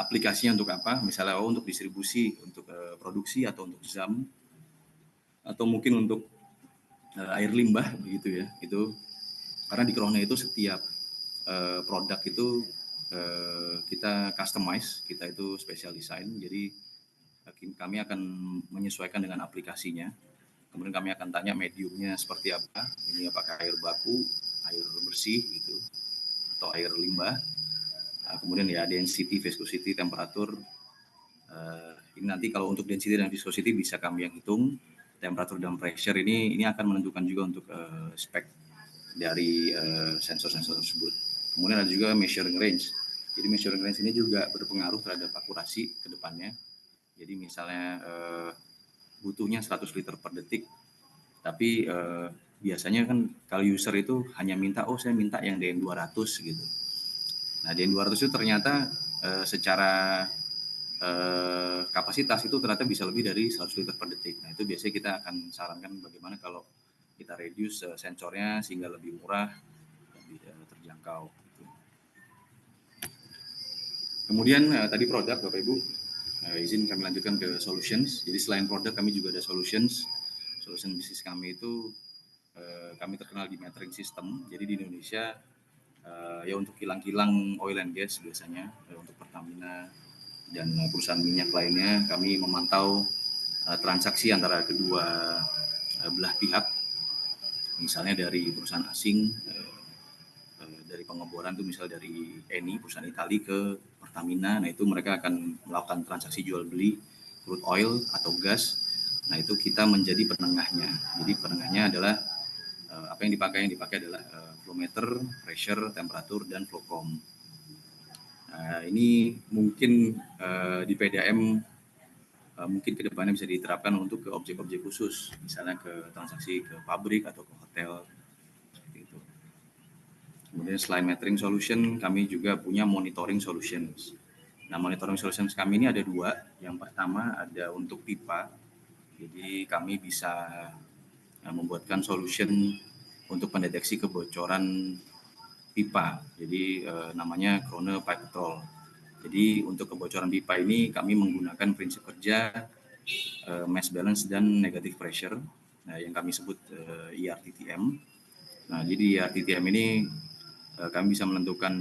aplikasinya untuk apa, misalnya untuk distribusi, untuk produksi atau untuk ZAM, atau mungkin untuk air limbah begitu ya. Itu karena di Krone itu setiap produk itu kita customize, kita itu special design. Jadi kami akan menyesuaikan dengan aplikasinya. Kemudian kami akan tanya mediumnya seperti apa. Ini apakah air baku, air bersih gitu, atau air limbah. Kemudian ya density, viscosity, temperatur. Ini nanti kalau untuk density dan viscosity bisa kami yang hitung. Temperatur dan pressure ini akan menentukan juga untuk spek dari sensor-sensor tersebut. Kemudian ada juga measuring range. Jadi measuring range ini juga berpengaruh terhadap akurasi ke depannya. Jadi misalnya butuhnya 100 liter per detik, tapi biasanya kan kalau user itu hanya minta, saya minta yang DN 200 gitu. Nah DN 200 itu ternyata secara kapasitas itu ternyata bisa lebih dari 100 liter per detik. Nah itu biasanya kita akan sarankan bagaimana kalau kita reduce sensornya sehingga lebih murah, lebih terjangkau. Kemudian tadi produk Bapak Ibu, izin kami lanjutkan ke solutions. Jadi selain produk kami juga ada solutions. Solution bisnis kami itu kami terkenal di metering system. Jadi di Indonesia ya untuk kilang-kilang oil and gas biasanya untuk Pertamina dan perusahaan minyak lainnya kami memantau transaksi antara kedua belah pihak. Misalnya dari perusahaan asing, dari pengeboran itu misal dari Eni, perusahaan Itali ke Pertamina, nah itu mereka akan melakukan transaksi jual beli crude oil atau gas. Nah itu kita menjadi penengahnya. Jadi penengahnya adalah apa yang dipakai adalah flow meter, pressure, temperatur, dan flow com. Ini mungkin di PDAM mungkin kedepannya bisa diterapkan untuk ke objek-objek khusus, misalnya ke transaksi ke pabrik atau ke hotel. Kemudian selain metering solution, kami juga punya monitoring solutions. Nah, monitoring solutions kami ini ada dua. Yang pertama ada untuk pipa. Jadi kami bisa membuatkan solution untuk mendeteksi kebocoran pipa. Jadi namanya Krone Pipe Patrol. Jadi untuk kebocoran pipa ini kami menggunakan prinsip kerja mass balance dan negative pressure. Nah, yang kami sebut IRTTM. Nah, jadi IRTTM ini kami bisa menentukan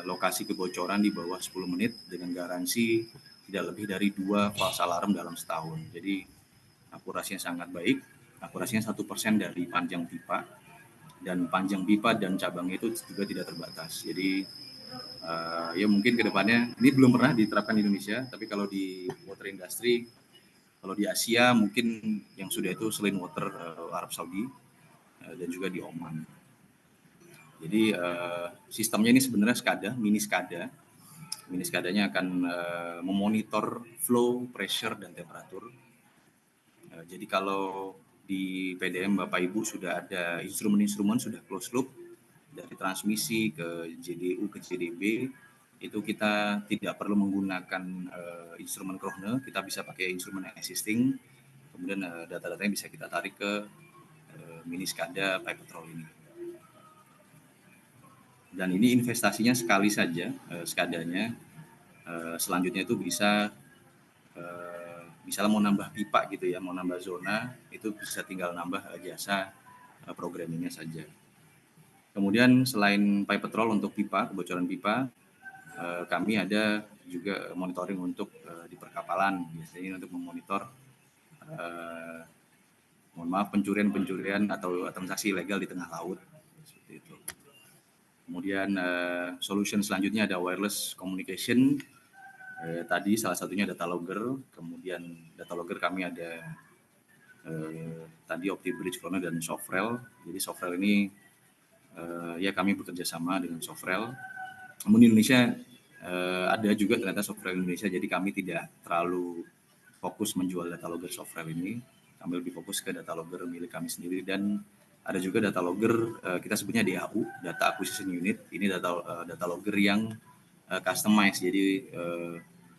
lokasi kebocoran di bawah 10 menit dengan garansi tidak lebih dari 2 false alarm dalam setahun. Jadi akurasinya sangat baik, akurasinya 1% dari panjang pipa, dan panjang pipa dan cabangnya itu juga tidak terbatas. Jadi ya mungkin kedepannya, ini belum pernah diterapkan di Indonesia, tapi kalau di water industry, kalau di Asia mungkin yang sudah itu selain water Arab Saudi dan juga di Oman. Jadi sistemnya ini sebenarnya SCADA, mini SCADA. Mini SCADA-nya akan memonitor flow, pressure, dan temperatur. Jadi kalau di PDM Bapak Ibu sudah ada instrumen-instrumen sudah closed loop dari transmisi ke JDU ke JDB, itu kita tidak perlu menggunakan instrumen Krone, kita bisa pakai instrumen existing. Kemudian data-datanya bisa kita tarik ke mini SCADA Pipe Patrol ini. Dan ini investasinya sekali saja SCADA-nya. Selanjutnya itu bisa misalnya mau nambah pipa gitu ya, mau nambah zona, itu bisa tinggal nambah jasa programmingnya saja. Kemudian selain Pipe Patrol untuk pipa, kebocoran pipa, kami ada juga monitoring untuk di perkapalan. Biasanya untuk memonitor pencurian atau transaksi ilegal di tengah laut. Seperti itu. Kemudian solution selanjutnya ada wireless communication. Tadi salah satunya data logger. Kemudian data logger kami ada tadi OptiBridge Krone dan Software. Jadi Software ini ya kami bekerja sama dengan Software. Namun di Indonesia ada juga ternyata Software Indonesia. Jadi kami tidak terlalu fokus menjual data logger Software ini. Kami lebih fokus ke data logger milik kami sendiri, dan ada juga data logger kita sebutnya DAU, Data Acquisition Unit. Ini data logger yang customized. Jadi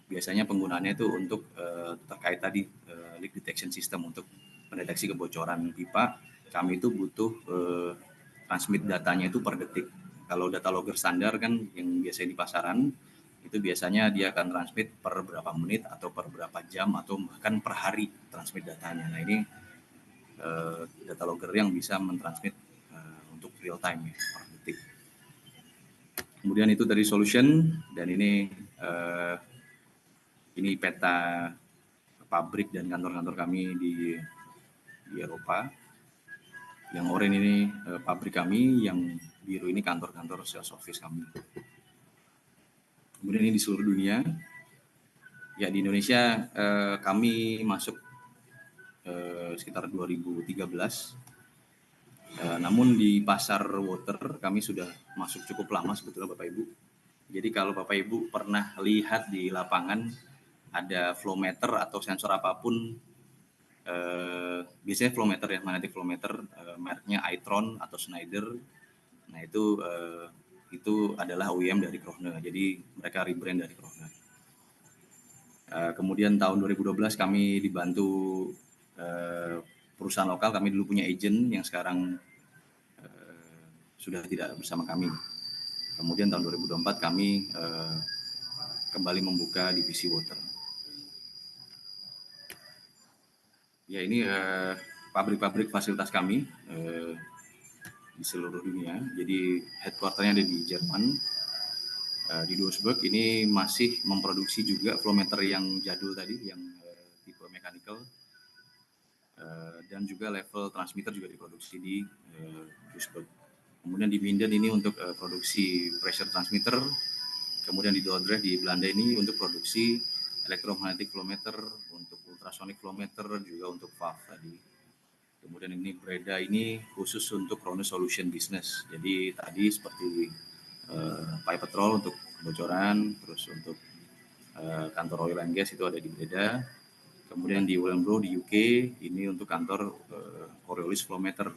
biasanya penggunaannya itu untuk terkait tadi leak detection system untuk mendeteksi kebocoran pipa. Kami itu butuh transmit datanya itu per detik. Kalau data logger standar kan yang biasanya di pasaran itu biasanya dia akan transmit per berapa menit atau per berapa jam atau bahkan per hari transmit datanya. Nah ini data logger yang bisa mentransmit untuk real time ya, per detik. Kemudian itu dari solution, dan ini peta pabrik dan kantor-kantor kami di Eropa. Yang oranye ini pabrik kami, yang biru ini kantor-kantor sales office kami. Kemudian ini di seluruh dunia. Ya di Indonesia kami masuk sekitar 2013. Namun di pasar water kami sudah masuk cukup lama sebetulnya Bapak Ibu. Jadi kalau Bapak Ibu pernah lihat di lapangan ada flow meter atau sensor apapun, biasanya flow meter ya, magnetic flow meter, mereknya Itron atau Schneider. Nah itu adalah OEM dari Krone, jadi mereka rebrand dari Krone. Kemudian tahun 2012 kami dibantu perusahaan lokal. Kami dulu punya agent yang sekarang sudah tidak bersama kami. Kemudian tahun 2024 kami kembali membuka divisi water. Ya, ini pabrik-pabrik fasilitas kami di seluruh dunia. Jadi headquarternya ada di Jerman, di Duisburg. Ini masih memproduksi juga flow meter yang jadul tadi, yang tipe mechanical, dan juga level transmitter juga diproduksi di Duisburg. Kemudian di Minden ini untuk produksi pressure transmitter. Kemudian di Dordrecht di Belanda ini untuk produksi electromagnetic flow meter, untuk ultrasonic flow meter, juga untuk valve tadi. Kemudian ini Breda ini khusus untuk Krone Solution Business. Jadi tadi seperti pipe patrol untuk kebocoran, terus untuk kantor oil and gas itu ada di Breda. Kemudian di Wellingborough di UK ini untuk kantor Coriolis flow meter.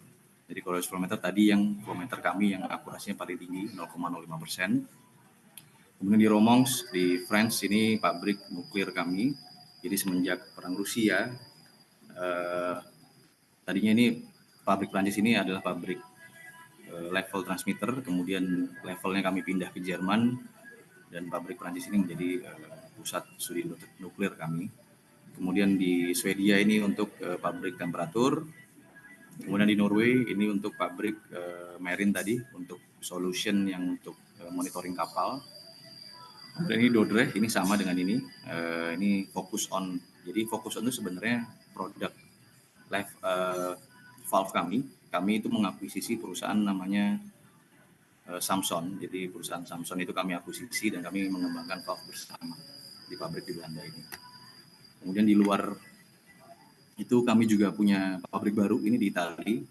Jadi Coriolis flow meter tadi yang flow meter kami yang akurasinya paling tinggi 0,05%. Kemudian di Romans di France ini pabrik nuklir kami. Jadi semenjak perang Rusia, tadinya ini pabrik Prancis ini adalah pabrik level transmitter, kemudian levelnya kami pindah ke Jerman, dan pabrik Prancis ini menjadi pusat studi nuklir kami. Kemudian di Swedia ini untuk pabrik temperatur. Kemudian di Norway ini untuk pabrik marine tadi, untuk solution yang untuk monitoring kapal. Kemudian ini Dordrecht ini sama dengan ini. Ini fokus on. Jadi fokus on itu sebenarnya produk valve kami. Kami itu mengakuisisi perusahaan namanya Samson. Jadi perusahaan Samson itu kami akuisisi dan kami mengembangkan valve bersama di pabrik di Belanda ini. Kemudian di luar itu kami juga punya pabrik baru ini di Italia.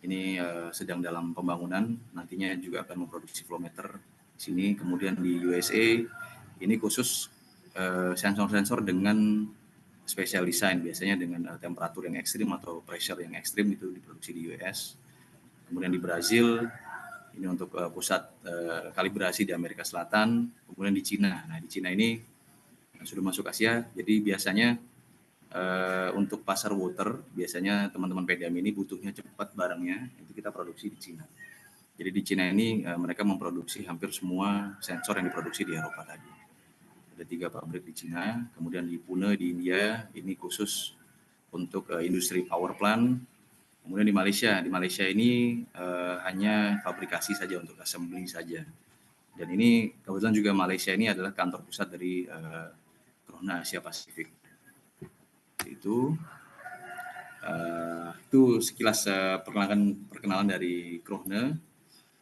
Ini sedang dalam pembangunan, nantinya juga akan memproduksi flow meter di sini. Kemudian di USA ini khusus sensor-sensor dengan special design, biasanya dengan temperatur yang ekstrim atau pressure yang ekstrim itu diproduksi di US. Kemudian di Brazil ini untuk pusat kalibrasi di Amerika Selatan. Kemudian di Cina. Nah di Cina ini sudah masuk Asia, jadi biasanya untuk pasar water, biasanya teman-teman PDAM ini butuhnya cepat barangnya, itu kita produksi di Cina. Jadi di Cina ini mereka memproduksi hampir semua sensor yang diproduksi di Eropa tadi. Ada 3 pabrik di Cina, kemudian di Pune di India, ini khusus untuk industri power plant. Kemudian di Malaysia ini hanya fabrikasi saja, untuk assembly saja. Dan ini kebetulan juga Malaysia ini adalah kantor pusat dari Krone Asia Pasifik. Itu sekilas perkenalan dari Krone.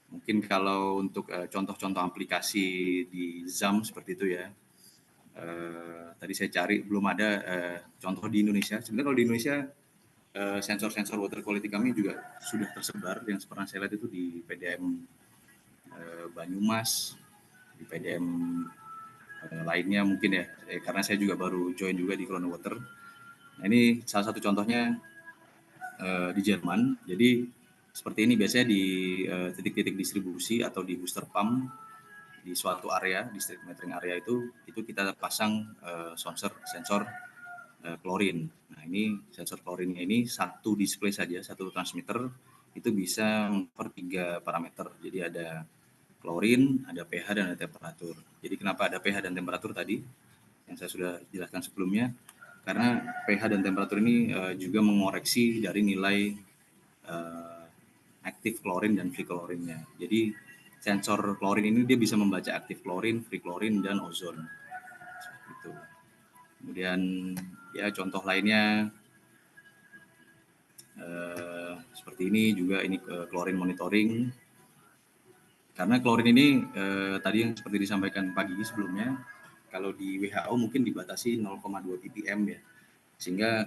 Mungkin kalau untuk contoh-contoh aplikasi di ZAM seperti itu ya. Tadi saya cari belum ada contoh di Indonesia. Sebenarnya kalau di Indonesia sensor-sensor water quality kami juga sudah tersebar. Yang pernah saya lihat itu di PDM Banyumas, di PDM lainnya mungkin ya. Karena saya juga baru join juga di Krone Water. Nah ini salah satu contohnya di Jerman. Jadi seperti ini biasanya di titik-titik distribusi atau di booster pump di suatu area, district metering area itu kita pasang sensor klorin. Nah ini sensor klorinnya ini satu display saja, satu transmitter itu bisa per 3 parameter. Jadi ada klorin, ada pH dan ada temperatur. Jadi kenapa ada pH dan temperatur tadi yang saya sudah jelaskan sebelumnya? Karena pH dan temperatur ini juga mengoreksi dari nilai aktif klorin dan free klorinnya. Jadi sensor klorin ini dia bisa membaca aktif klorin, free klorin, dan ozon. Seperti itu. Kemudian ya contoh lainnya seperti ini juga, ini klorin monitoring. Karena klorin ini tadi yang seperti disampaikan pagi sebelumnya, kalau di WHO mungkin dibatasi 0,2 ppm ya. Sehingga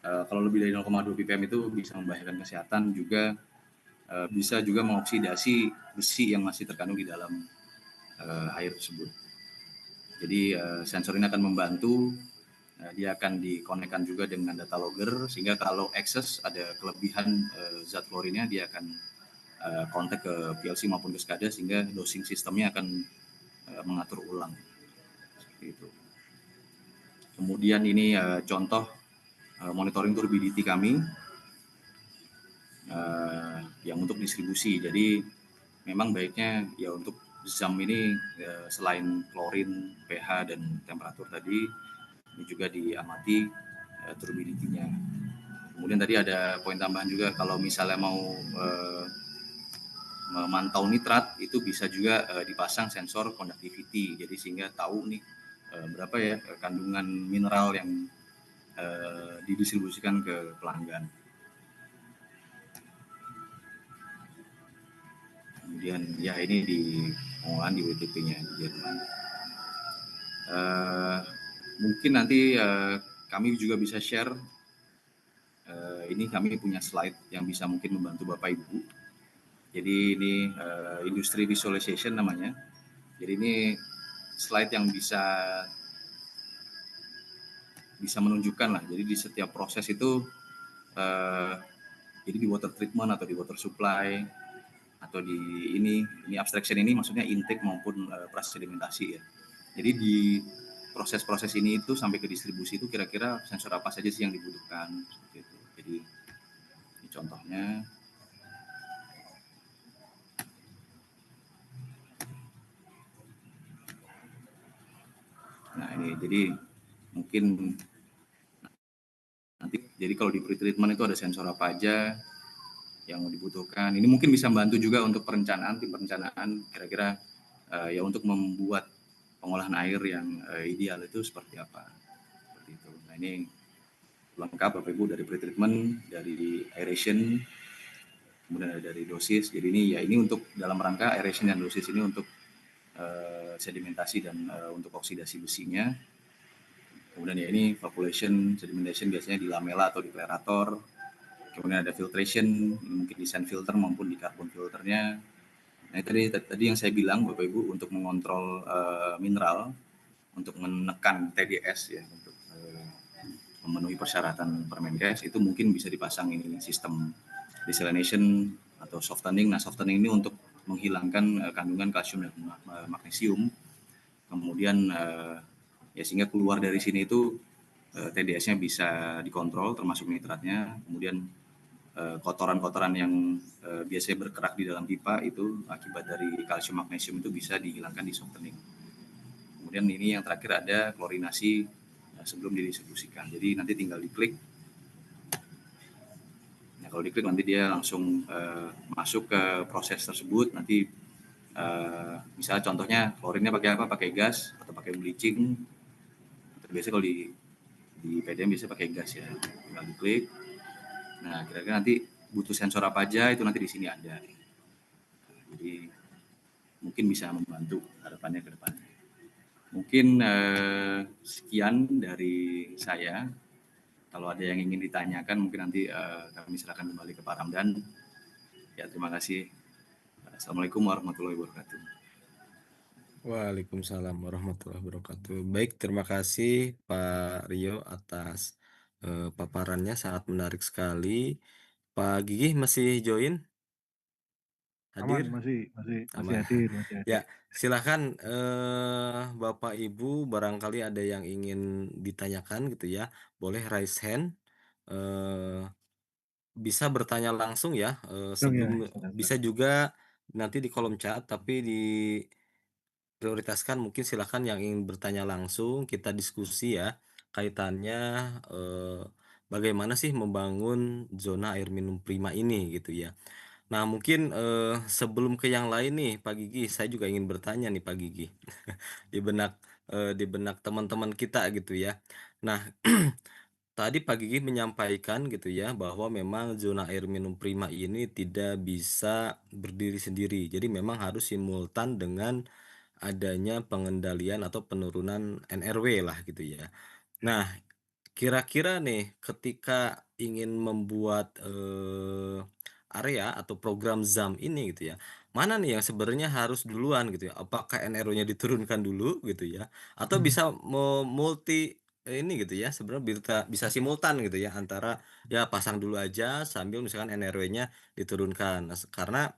kalau lebih dari 0,2 ppm itu bisa membahayakan kesehatan, juga bisa juga mengoksidasi besi yang masih terkandung di dalam air tersebut. Jadi sensor ini akan membantu, dia akan dikonekkan juga dengan data logger, sehingga kalau excess ada kelebihan zat klorinnya, dia akan kontak ke PLC maupun ke SCADA, sehingga dosing sistemnya akan mengatur ulang. Seperti itu. Kemudian ini contoh monitoring turbidity kami. yang untuk distribusi. Jadi memang baiknya ya untuk ZAM ini selain klorin, pH dan temperatur tadi, ini juga diamati turbidity-nya. Kemudian tadi ada poin tambahan juga kalau misalnya mau memantau nitrat itu bisa juga dipasang sensor conductivity, jadi sehingga tahu nih berapa ya kandungan mineral yang didistribusikan ke pelanggan. Kemudian ya ini di pengolahan di WTP-nya di Jerman. Mungkin nanti kami juga bisa share. Ini kami punya slide yang bisa mungkin membantu Bapak Ibu. Jadi ini industry visualization namanya. Jadi ini slide yang bisa menunjukkan lah. Jadi di setiap proses itu, jadi di water treatment atau di water supply atau di ini abstraction ini maksudnya intake maupun prasedimentasi ya. Jadi di proses-proses ini itu sampai ke distribusi itu kira-kira sensor apa saja sih yang dibutuhkan seperti itu. Jadi ini contohnya. Nah ini jadi mungkin nanti jadi kalau di pre-treatment itu ada sensor apa aja yang dibutuhkan. Ini mungkin bisa membantu juga untuk perencanaan, tim perencanaan kira-kira ya untuk membuat pengolahan air yang ideal itu seperti apa. Seperti itu. Nah ini lengkap Bapak Ibu dari pre-treatment, dari aeration, kemudian ada dari dosis. Jadi ini untuk dalam rangka aeration dan dosis ini untuk sedimentasi dan untuk oksidasi besinya. Kemudian ya ini population, sedimentation biasanya di lamela atau di klerator. Kemudian ada filtration, mungkin di sand filter maupun di carbon filternya. Nah tadi yang saya bilang Bapak Ibu untuk mengontrol mineral, untuk menekan TDS ya, untuk memenuhi persyaratan Permenkes itu mungkin bisa dipasang ini sistem desalination atau softening. Nah softening ini untuk menghilangkan kandungan kalsium dan magnesium. Kemudian ya sehingga keluar dari sini itu TDS-nya bisa dikontrol termasuk nitratnya. Kemudian kotoran-kotoran yang biasanya bergerak di dalam pipa itu akibat dari kalsium magnesium itu bisa dihilangkan di softening. Kemudian ini yang terakhir ada klorinasi sebelum didistribusikan. Jadi nanti tinggal diklik. Nah kalau diklik nanti dia langsung masuk ke proses tersebut. Nanti misalnya contohnya klorinnya pakai apa? Pakai gas atau pakai bleaching. Biasanya kalau di PDM biasanya pakai gas ya. Tinggal diklik. Nah, kira-kira nanti butuh sensor apa aja itu nanti di sini ada. Jadi mungkin bisa membantu harapannya ke depan. Mungkin sekian dari saya. Kalau ada yang ingin ditanyakan mungkin nanti kami serahkan kembali ke Pak Ramdan. Ya, terima kasih. Assalamualaikum warahmatullahi wabarakatuh. Waalaikumsalam warahmatullahi wabarakatuh. Baik, terima kasih Pak Rio atas paparannya, sangat menarik sekali. Pak Gigi masih join? Aman, Hadir? masih Aman. hadir, masih hadir. Ya, silakan Bapak Ibu barangkali ada yang ingin ditanyakan gitu ya. Boleh raise hand. Eh, bisa bertanya langsung ya. Dong ya, Sebelum bisa juga nanti di kolom chat, tapi prioritaskan mungkin silakan yang ingin bertanya langsung, kita diskusi ya kaitannya bagaimana sih membangun zona air minum prima ini gitu ya. Nah mungkin sebelum ke yang lain nih Pak Gigi, saya juga ingin bertanya nih Pak Gigi di benak teman-teman kita gitu ya. Nah tadi Pak Gigi menyampaikan gitu ya bahwa memang zona air minum prima ini tidak bisa berdiri sendiri. Jadi memang harus simultan dengan adanya pengendalian atau penurunan NRW lah gitu ya. Nah, kira-kira nih ketika ingin membuat area atau program ZAM ini gitu ya, mana nih yang sebenarnya harus duluan gitu ya? Apakah NRW-nya diturunkan dulu gitu ya? Atau bisa multi ini gitu ya, sebenarnya bisa simultan gitu ya antara ya pasang dulu aja sambil misalkan NRW-nya diturunkan. Nah, karena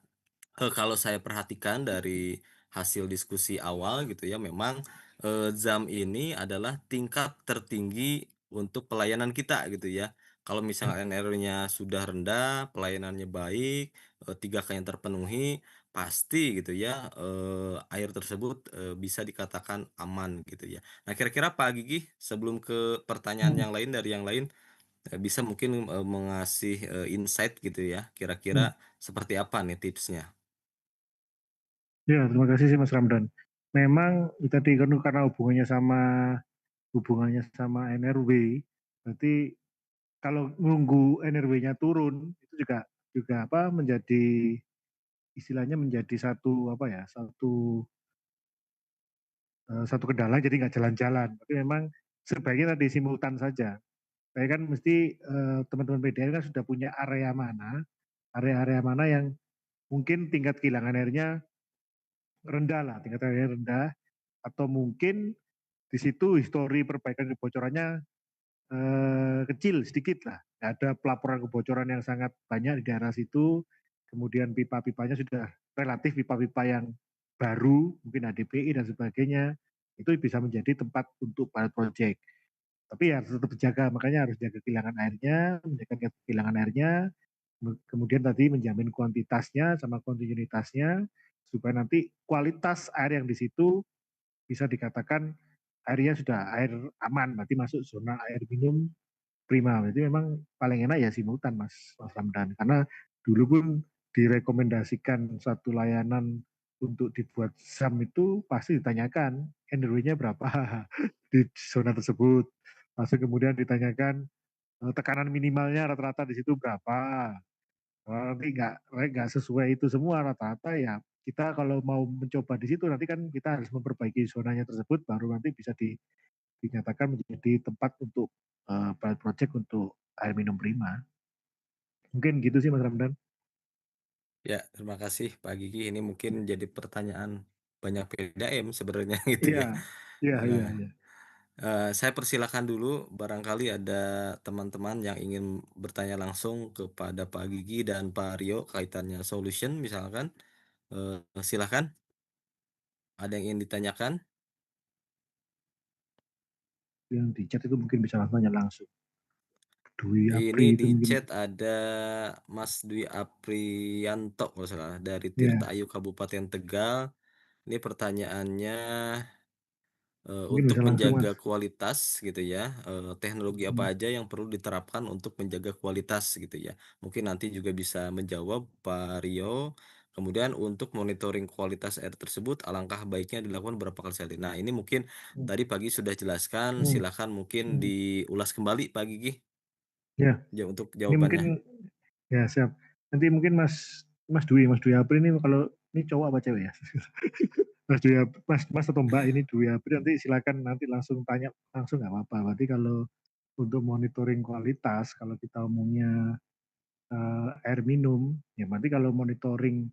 kalau saya perhatikan dari hasil diskusi awal gitu ya, memang ZAM ini adalah tingkat tertinggi untuk pelayanan kita gitu ya. Kalau misalnya NR-nya sudah rendah, pelayanannya baik, 3K yang terpenuhi, pasti gitu ya, air tersebut, bisa dikatakan aman gitu ya. Nah kira-kira Pak Gigi, sebelum ke pertanyaan Hmm, yang lain dari yang lain, bisa mungkin, mengasih, insight gitu ya, hmm. kira-kira seperti apa nih tipsnya? Ya, terima kasih sih Mas Ramdan. Memang tadi kan karena hubungannya sama NRW, berarti kalau nunggu NRW-nya turun itu juga juga apa menjadi istilahnya menjadi satu apa ya satu kendala jadi nggak jalan-jalan. Tapi memang sebaiknya tadi simultan saja. Saya kan mesti teman-teman PDN kan sudah punya area-area mana yang mungkin tingkat kehilangan airnya rendah lah, tingkat airnya rendah, atau mungkin di situ histori perbaikan kebocorannya kecil sedikit lah. Nggak ada pelaporan kebocoran yang sangat banyak di daerah situ. Kemudian pipa-pipanya sudah relatif pipa-pipa yang baru, mungkin HDPI dan sebagainya. Itu bisa menjadi tempat untuk pilot project. Tapi ya harus tetap dijaga, makanya harus jaga kehilangan airnya, menjaga kehilangan airnya, kemudian tadi menjamin kuantitasnya sama kontinuitasnya, supaya nanti kualitas air yang di situ bisa dikatakan airnya sudah air aman, berarti masuk zona air minum prima. Berarti memang paling enak ya simultan Mas Ramdan. Karena dulu pun direkomendasikan satu layanan untuk dibuat SAM itu pasti ditanyakan NRW-nya berapa di zona tersebut. Langsung kemudian ditanyakan tekanan minimalnya rata-rata di situ berapa. Nanti nggak sesuai itu semua rata-rata ya kita kalau mau mencoba di situ nanti kan kita harus memperbaiki zonanya tersebut baru nanti bisa dinyatakan menjadi tempat untuk pilot project untuk air minum prima. Mungkin gitu sih Mas Ramdan. Ya, terima kasih Pak Gigi, ini mungkin jadi pertanyaan banyak PDAM sebenarnya gitu Iya, ya. iya, iya, Heeh. iya. Saya persilahkan dulu, barangkali ada teman-teman yang ingin bertanya langsung kepada Pak Gigi dan Pak Rio kaitannya solution misalkan, silahkan, ada yang ingin ditanyakan? Yang di chat itu mungkin bisa tanya langsung. Dwi Apri Ini itu di mungkin. chat ada Mas Dwi Aprianto kalau nggak salah, dari Tirta Ya, Ayu Kabupaten Tegal. Ini pertanyaannya, mungkin untuk bisa langsung menjaga Mas. kualitas gitu ya, teknologi apa Hmm, aja yang perlu diterapkan untuk menjaga kualitas gitu ya. Mungkin nanti juga bisa menjawab Pak Rio. Kemudian untuk monitoring kualitas air tersebut, alangkah baiknya dilakukan berapa kali sehari. Nah, ini mungkin hmm, tadi pagi sudah jelaskan, hmm, silakan mungkin hmm. diulas kembali Pak Gigi Ya, untuk ini mungkin jawabannya. ya siap. Nanti mungkin Mas Dwi Apri ini kalau ini cowok apa cewek ya? Mas atau Mbak ini Dwi Apri nanti silakan nanti langsung tanya langsung nggak apa-apa. Berarti kalau untuk monitoring kualitas, kalau kita omongnya air minum, ya berarti kalau monitoring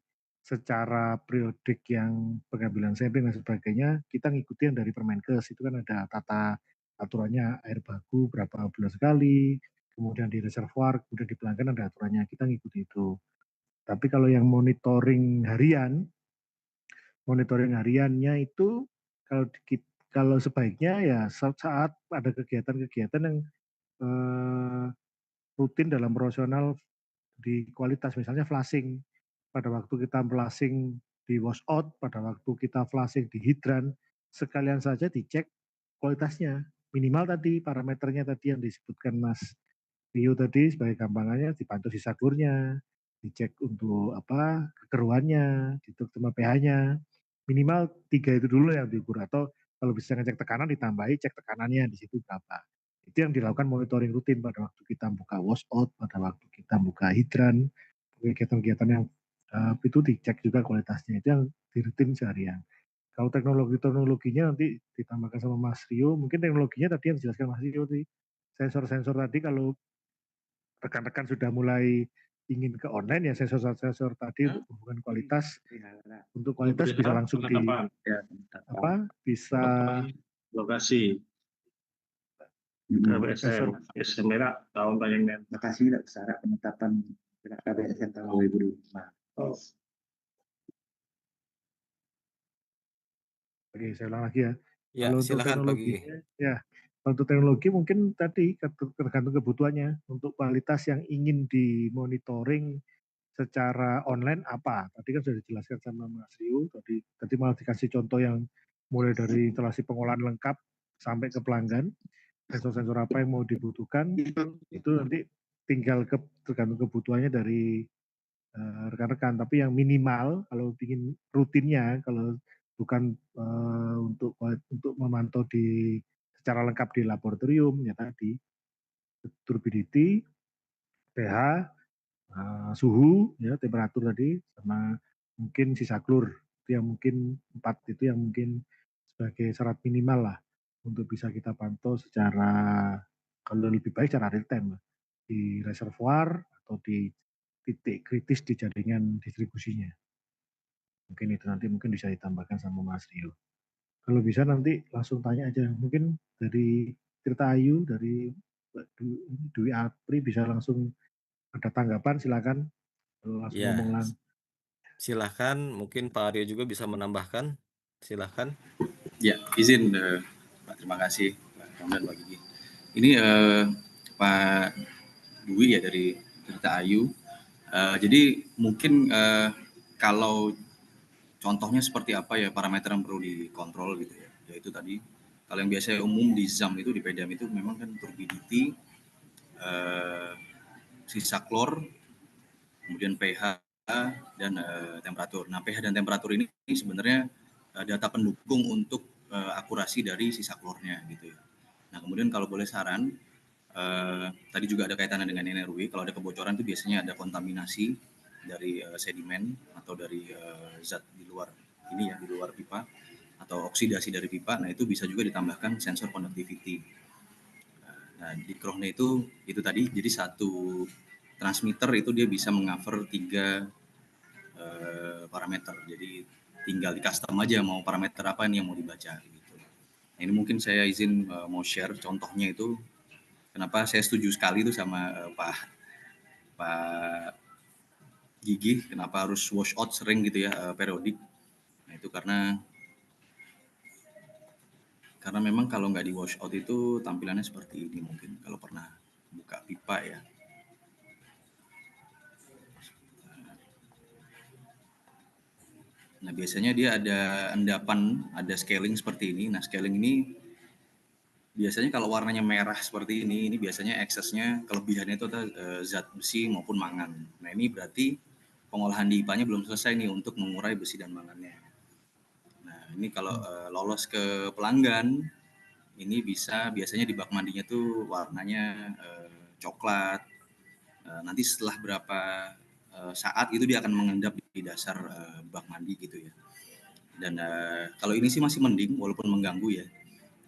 secara periodik yang pengambilan sampling dan sebagainya, kita ngikuti yang dari Permenkes, itu kan ada tata aturannya air baku berapa bulan sekali, kemudian di reservoir, kemudian di pelanggan ada aturannya, kita ngikuti itu. Tapi kalau yang monitoring hariannya itu kalau kalau sebaiknya ya saat ada kegiatan-kegiatan yang eh, rutin dalam operasional di kualitas, misalnya flashing. Pada waktu kita flashing di washout, pada waktu kita flashing di hidran, sekalian saja dicek kualitasnya. Minimal tadi parameternya tadi yang disebutkan Mas Rio tadi sebagai gampangannya dipantau sisa kurnya, dicek untuk apa kekeruannya, dicek sama pH-nya. Minimal 3 itu dulu yang diukur atau kalau bisa ngecek tekanan ditambahi cek tekanannya di situ berapa. Itu yang dilakukan monitoring rutin pada waktu kita buka washout, pada waktu kita buka hidran, kegiatan-kegiatan yang itu dicek juga kualitasnya. Itu yang dirutin seharian. Kalau teknologinya nanti ditambahkan sama Mas Rio, mungkin teknologinya tadi yang dijelaskan Mas Rio tadi, sensor-sensor tadi kalau rekan-rekan sudah mulai ingin ke online ya sensor-sensor tadi untuk hubungan kualitas, untuk kualitas bisa Pemberitahuan langsung di penetapan ya, bisa penetapan lokasi KBSM sensor. Merah tahun panjangnya. Lokasi tidak secara penetapan KBSN tahun 2005. Oh, Oke, saya ulang lagi ya. Ya, Kalau untuk silakan Pak Gigi. teknologinya, ya Kalau untuk teknologi mungkin tadi tergantung kebutuhannya. Untuk kualitas yang ingin dimonitoring secara online apa? Tadi kan sudah dijelaskan sama Mas Rio. Tadi malah dikasih contoh yang mulai dari instalasi pengolahan lengkap sampai ke pelanggan. Sensor-sensor apa yang mau dibutuhkan itu nanti tinggal tergantung kebutuhannya dari rekan-rekan. Tapi yang minimal kalau ingin rutinnya, kalau bukan untuk memantau secara lengkap di laboratorium ya tadi turbidity, pH, suhu, ya temperatur tadi, sama mungkin sisa klor itu yang mungkin 4 itu yang mungkin sebagai syarat minimal lah untuk bisa kita pantau secara kalau lebih baik secara real time di reservoir atau di titik kritis di jaringan distribusinya. Mungkin itu nanti mungkin bisa ditambahkan sama Mas Rio. Kalau bisa nanti langsung tanya aja. Mungkin dari Tirta Ayu, dari Dwi Apri bisa langsung ada tanggapan, silakan langsung ngomong Ya, langsung. silahkan. Mungkin Pak Aryo juga bisa menambahkan. Silahkan. Ya, izin Pak, terima kasih Pak Ramdan, Pak Gigi. Ini Pak Dwi ya dari Tirta Ayu. Jadi mungkin kalau contohnya seperti apa ya parameter yang perlu dikontrol gitu ya. Yaitu tadi kalau yang biasa umum di ZAM itu di PDAM itu memang kan turbidity, sisa klor, kemudian pH dan temperatur. Nah, pH dan temperatur ini sebenarnya data pendukung untuk akurasi dari sisa klornya gitu ya. Nah, kemudian kalau boleh saran, tadi juga ada kaitannya dengan NRW. Kalau ada kebocoran itu biasanya ada kontaminasi dari sedimen atau dari zat di luar ini ya, di luar pipa atau oksidasi dari pipa. Nah, itu bisa juga ditambahkan sensor conductivity. Nah, di Krohne itu tadi, jadi satu transmitter itu dia bisa meng-cover 3 parameter. Jadi tinggal di custom aja mau parameter apa nih yang mau dibaca gitu. Nah, ini mungkin saya izin mau share contohnya itu kenapa saya setuju sekali itu sama Pak Gigi, kenapa harus wash out sering gitu ya, periodik. Nah, itu karena memang kalau nggak di wash out itu tampilannya seperti ini mungkin kalau pernah buka pipa ya. Nah, biasanya dia ada endapan, ada scaling seperti ini. Nah, scaling ini biasanya kalau warnanya merah seperti ini biasanya eksesnya, kelebihannya itu adalah zat besi maupun mangan. Nah, ini berarti pengolahan di IPA-nya belum selesai nih untuk mengurai besi dan mangannya. Nah, ini kalau lolos ke pelanggan, ini biasanya di bak mandinya tuh warnanya coklat. Nanti setelah berapa saat itu dia akan mengendap di dasar bak mandi gitu ya. Dan kalau ini sih masih mending walaupun mengganggu ya.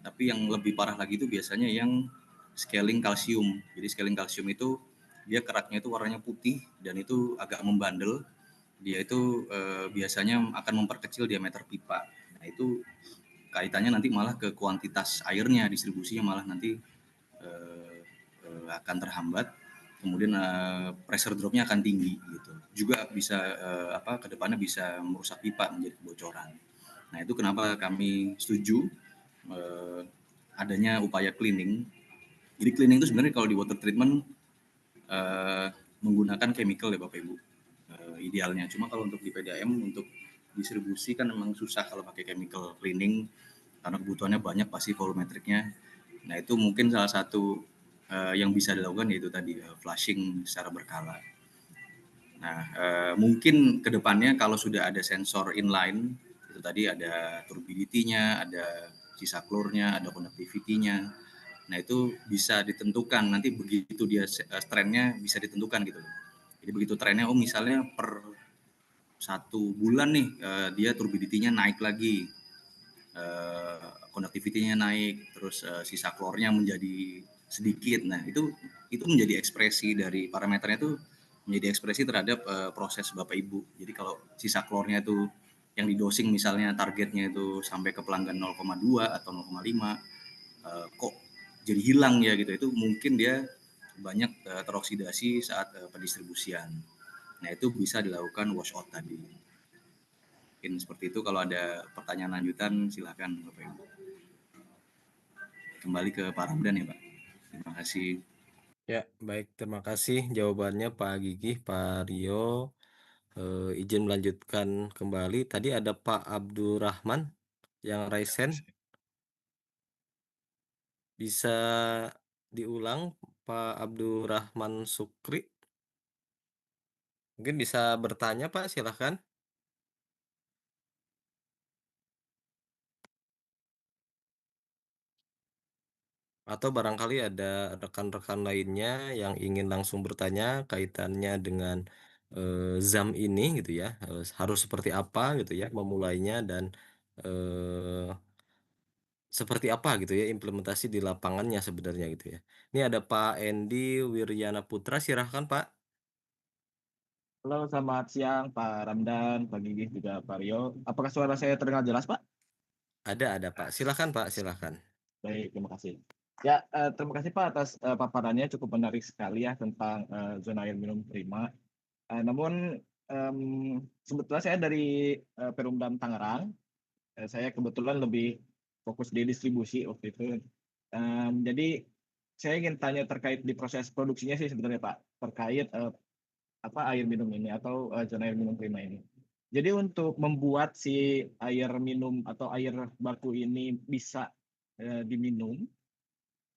Tapi yang lebih parah lagi itu biasanya yang scaling kalsium. Jadi scaling kalsium itu dia keraknya itu warnanya putih dan itu agak membandel. Dia itu biasanya akan memperkecil diameter pipa. Nah, itu kaitannya nanti malah ke kuantitas airnya, distribusinya malah nanti akan terhambat. Kemudian pressure dropnya akan tinggi gitu. Juga bisa kedepannya bisa merusak pipa menjadi kebocoran. Nah, itu kenapa kami setuju adanya upaya cleaning. Jadi cleaning itu sebenarnya kalau di water treatment menggunakan chemical ya Bapak Ibu, idealnya. Cuma kalau untuk di PDAM untuk distribusi kan memang susah kalau pakai chemical cleaning karena kebutuhannya banyak pasti volumetriknya. Nah, itu mungkin salah satu yang bisa dilakukan yaitu tadi flushing secara berkala. Nah, mungkin kedepannya kalau sudah ada sensor inline itu tadi ada turbidity-nya, ada sisa klornya, ada conductivity-nya. Nah, itu bisa ditentukan nanti begitu dia trennya bisa ditentukan gitu. Jadi begitu trennya misalnya per 1 bulan nih dia turbidity-nya naik lagi, conductivity-nya naik, terus sisa klornya menjadi sedikit. Nah, itu menjadi ekspresi dari parameternya itu menjadi ekspresi terhadap proses Bapak Ibu. Jadi kalau sisa klornya itu yang didosing misalnya targetnya itu sampai ke pelanggan 0,2 atau 0,5 kok jadi hilang ya gitu, itu mungkin dia banyak teroksidasi saat pendistribusian. Nah, itu bisa dilakukan wash out tadi. Mungkin seperti itu. Kalau ada pertanyaan lanjutan silakan Bapak Ibu. kembali ke Pak Ramdan ya Pak. Terima kasih. Ya, baik. Terima kasih jawabannya Pak Gigi, Pak Rio. Izin melanjutkan kembali. Tadi ada Pak Abdurrahman yang raise hand. Bisa diulang Pak Abdurrahman Sukri? Mungkin bisa bertanya Pak, silahkan. Atau barangkali ada rekan-rekan lainnya yang ingin langsung bertanya kaitannya dengan ZAM ini gitu ya, harus seperti apa gitu ya memulainya dan eh, seperti apa gitu ya implementasi di lapangannya sebenarnya gitu ya. Ini ada Pak Endi Wiryana Putra, silahkan Pak. Halo, selamat siang Pak Ramdan, Pak Gigi, juga Pak Rio. Apakah suara saya terdengar jelas, Pak? Ada Pak, silahkan Pak, silahkan. Baik, terima kasih. Ya, terima kasih Pak atas paparannya cukup menarik sekali ya tentang zona air minum prima. Namun sebetulnya saya dari Perumdam Tangerang. Saya kebetulan lebih fokus di distribusi waktu itu. Jadi saya ingin tanya terkait di proses produksinya sih sebenarnya Pak, terkait air minum ini atau zona air minum prima ini. Jadi untuk membuat si air minum atau air baku ini bisa diminum,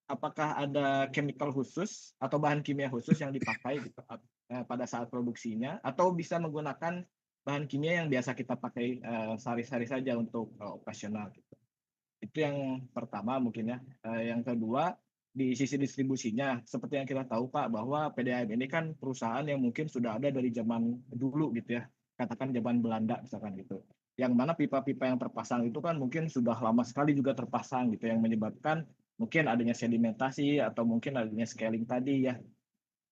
apakah ada chemical khusus atau bahan kimia khusus yang dipakai gitu, pada saat produksinya, atau bisa menggunakan bahan kimia yang biasa kita pakai sehari-hari saja untuk operasional gitu. Itu yang pertama mungkin ya. Yang kedua, di sisi distribusinya, seperti yang kita tahu Pak, bahwa PDAM ini kan perusahaan yang mungkin sudah ada dari zaman dulu gitu ya, katakan zaman Belanda misalkan gitu. Yang mana pipa-pipa yang terpasang itu kan mungkin sudah lama sekali juga terpasang gitu, yang menyebabkan mungkin adanya sedimentasi atau mungkin adanya scaling tadi ya.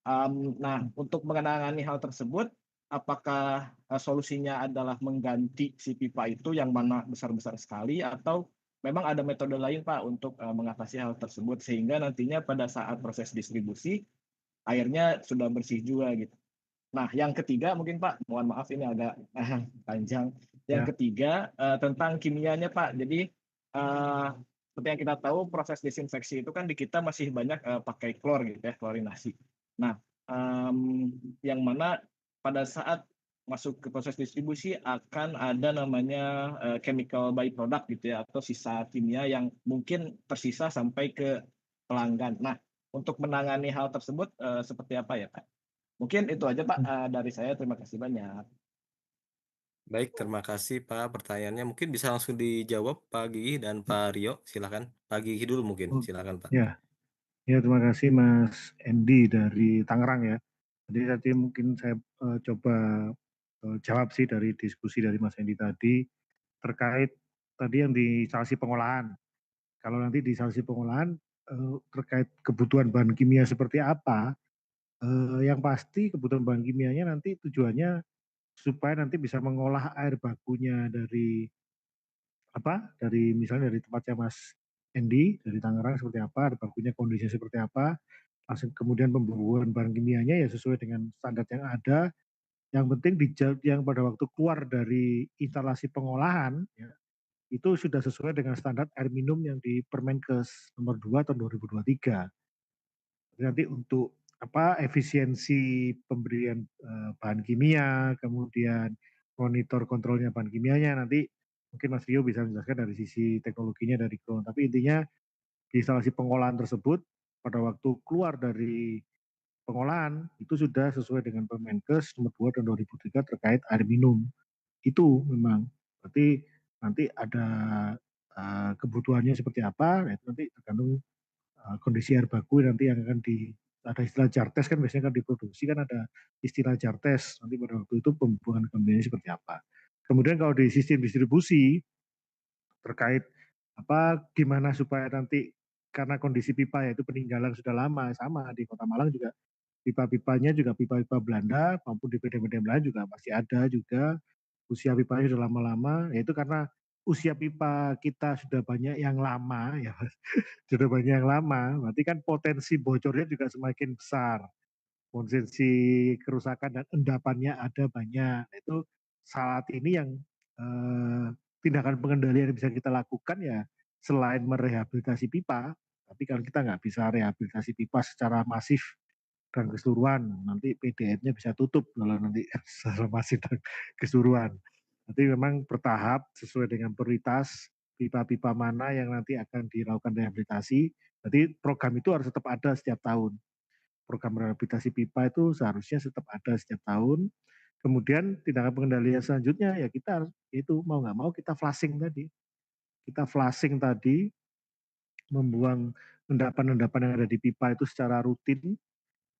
Nah, untuk menangani hal tersebut, apakah solusinya adalah mengganti si pipa itu yang mana besar-besar sekali, atau memang ada metode lain Pak untuk mengatasi hal tersebut sehingga nantinya pada saat proses distribusi airnya sudah bersih juga gitu. Nah, yang ketiga mungkin Pak, mohon maaf ini agak panjang. Yang Ya. ketiga tentang kimianya Pak. Jadi seperti yang kita tahu proses disinfeksi itu kan di kita masih banyak pakai klor gitu ya, klorinasi. Nah, yang mana pada saat masuk ke proses distribusi akan ada namanya chemical byproduct gitu ya, atau sisa kimia yang mungkin tersisa sampai ke pelanggan. Nah, untuk menangani hal tersebut seperti apa ya Pak? Mungkin itu aja Pak dari saya. Terima kasih banyak. Baik, terima kasih Pak pertanyaannya. Mungkin bisa langsung dijawab Pak Gigi dan Pak Rio, silahkan. Pak Gigi dulu mungkin, silahkan Pak. Ya, terima kasih Mas Endi dari Tangerang ya. Jadi tadi mungkin saya coba jawab sih dari diskusi dari Mas Endi tadi terkait tadi yang di instalasi pengolahan. Kalau nanti di instalasi pengolahan terkait kebutuhan bahan kimia seperti apa, yang pasti kebutuhan bahan kimianya nanti tujuannya supaya nanti bisa mengolah air bakunya dari misalnya dari tempatnya Mas Endi dari Tangerang seperti apa, air bakunya kondisinya seperti apa, langsung kemudian pembuatan bahan kimianya ya sesuai dengan standar yang ada. Yang penting yang pada waktu keluar dari instalasi pengolahan ya, itu sudah sesuai dengan standar air minum yang di Permenkes nomor 2 tahun 2023. Jadi nanti untuk efisiensi pemberian bahan kimia, kemudian monitor kontrolnya bahan kimianya nanti mungkin Mas Rio bisa menjelaskan dari sisi teknologinya dari Kron. Tapi intinya di instalasi pengolahan tersebut pada waktu keluar dari pengolahan itu sudah sesuai dengan Permenkes nomor 2 tahun 2003 terkait air minum. Itu memang berarti nanti ada kebutuhannya seperti apa, itu nanti tergantung kondisi air baku nanti yang akan ada istilah jartes kan biasanya kan diproduksi kan ada istilah jartes nanti pada waktu itu pembuangan kembalinya seperti apa. Kemudian kalau di sistem distribusi terkait gimana supaya nanti karena kondisi pipa yaitu peninggalan sudah lama sama di Kota Malang juga pipa-pipanya juga pipa-pipa Belanda maupun di PDM lain juga masih ada juga usia pipanya sudah lama-lama yaitu karena usia pipa kita sudah banyak yang lama ya sudah banyak yang lama berarti kan potensi bocornya juga semakin besar potensi kerusakan dan endapannya ada banyak nah, itu saat ini yang tindakan pengendalian yang bisa kita lakukan ya selain merehabilitasi pipa Tapi kalau kita nggak bisa rehabilitasi pipa secara masif dan keseluruhan, nanti PDN-nya bisa tutup kalau nanti secara masif dan keseluruhan. Nanti memang bertahap sesuai dengan prioritas pipa-pipa mana yang nanti akan dilakukan rehabilitasi. Jadi program itu harus tetap ada setiap tahun. Program rehabilitasi pipa itu seharusnya tetap ada setiap tahun. Kemudian tindakan pengendalian selanjutnya ya kita harus itu mau nggak mau kita flushing tadi. Kita flushing tadi, membuang endapan-endapan yang ada di pipa itu secara rutin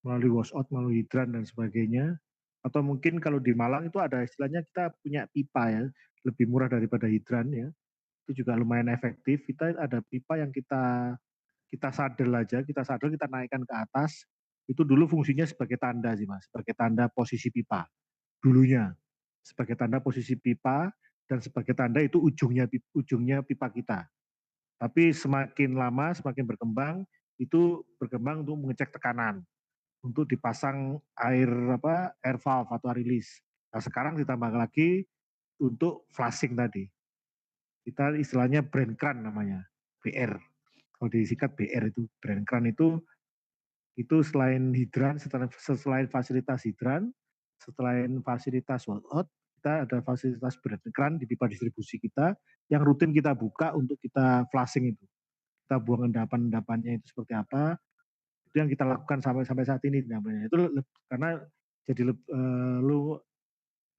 melalui washout, melalui hidran dan sebagainya. Atau mungkin kalau di Malang itu ada istilahnya kita punya pipa ya, lebih murah daripada hidran ya. Itu juga lumayan efektif. Kita ada pipa yang kita sadel aja, kita naikkan ke atas. Itu dulu fungsinya sebagai tanda sih Mas, sebagai tanda posisi pipa. Dulunya sebagai tanda posisi pipa dan sebagai tanda itu ujungnya pipa kita. Tapi semakin lama, semakin berkembang, itu berkembang untuk mengecek tekanan, untuk dipasang air valve atau air release. Nah sekarang ditambah lagi untuk flushing tadi. Kita istilahnya brain cran namanya, BR. Kalau disingkat BR itu brain cran itu selain hidran, selain fasilitas hidran, selain fasilitas washout, kita ada fasilitas brain cran di pipa distribusi kita yang rutin kita buka untuk kita flushing itu. Kita buang endapan-endapannya itu seperti apa, itu yang kita lakukan sampai saat ini namanya. Itu karena jadi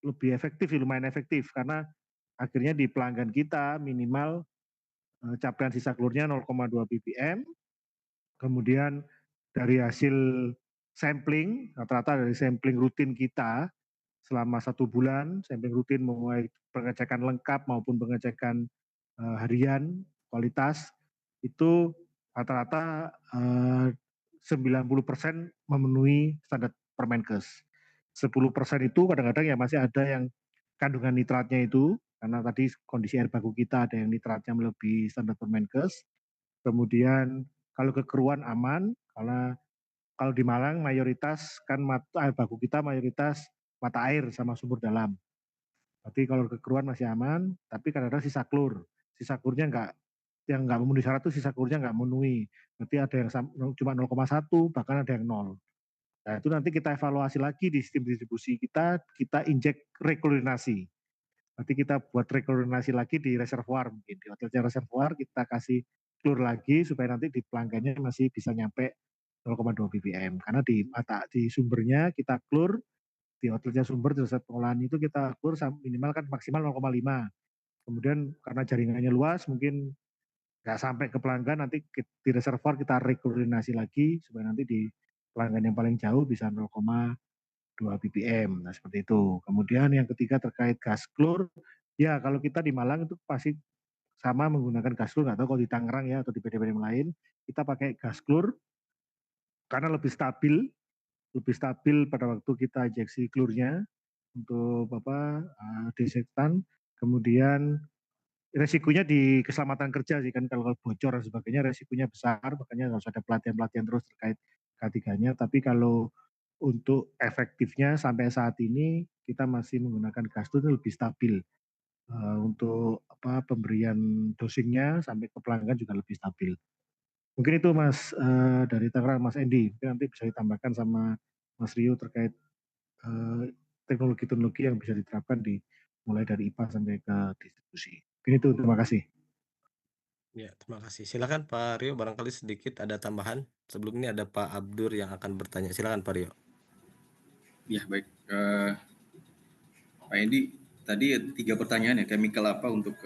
lebih efektif, lumayan efektif karena akhirnya di pelanggan kita minimal capaian sisa klurnya 0,2 ppm, kemudian dari hasil sampling, rata-rata dari sampling rutin kita selama 1 bulan, sampling rutin mulai pengecekan lengkap maupun pengecekan harian kualitas, itu rata-rata 90% memenuhi standar Permenkes. 10% itu kadang-kadang ya masih ada yang kandungan nitratnya itu, karena tadi kondisi air baku kita ada yang nitratnya melebihi standar Permenkes. Kemudian kalau kekeruan aman, karena kalau di Malang mayoritas kan air baku kita mayoritas mata air sama sumber dalam. Berarti kalau kekeruan masih aman, tapi kadang-kadang sisa klur. Sisa klurnya yang nggak memenuhi syarat itu sisa klurnya nggak memenuhi. Berarti ada yang cuma 0,1, bahkan ada yang 0. Nah itu nanti kita evaluasi lagi di sistem distribusi kita injek reklorinasi. Nanti kita buat reklorinasi lagi di reservoir mungkin. Di hotelnya reservoir kita kasih klur lagi supaya nanti di pelanggannya masih bisa nyampe 0,2 ppm. Karena di sumbernya kita klur, di hotelnya sumber di pusat pengolahan itu kita klur minimal kan maksimal 0,5. Kemudian karena jaringannya luas mungkin nggak sampai ke pelanggan, nanti di reservoir kita reklorinasi lagi supaya nanti di pelanggan yang paling jauh bisa 0,2 ppm. Nah seperti itu. Kemudian yang ketiga terkait gas klur, ya kalau kita di Malang itu pasti sama menggunakan gas klur, nggak tahu kalau di Tangerang ya atau di PD-PD lain, kita pakai gas klur karena lebih stabil pada waktu kita injeksi klurnya untuk desinfektan. Kemudian resikonya di keselamatan kerja sih kan, kalau bocor dan sebagainya resikonya besar, makanya harus ada pelatihan-pelatihan terus terkait K3-nya. Tapi kalau untuk efektifnya sampai saat ini kita masih menggunakan gas itu lebih stabil. Untuk pemberian dosingnya sampai ke pelanggan juga lebih stabil. Mungkin itu Mas dari Tangerang, Mas Endi. Mungkin nanti bisa ditambahkan sama Mas Rio terkait teknologi-teknologi yang bisa diterapkan mulai dari IPA sampai ke distribusi. Mungkin itu, terima kasih. Ya, terima kasih. Silakan Pak Rio, barangkali sedikit ada tambahan. Sebelum ini ada Pak Abdur yang akan bertanya. Silakan Pak Rio. Ya baik, Pak Endi, tadi 3 pertanyaan ya, chemical apa untuk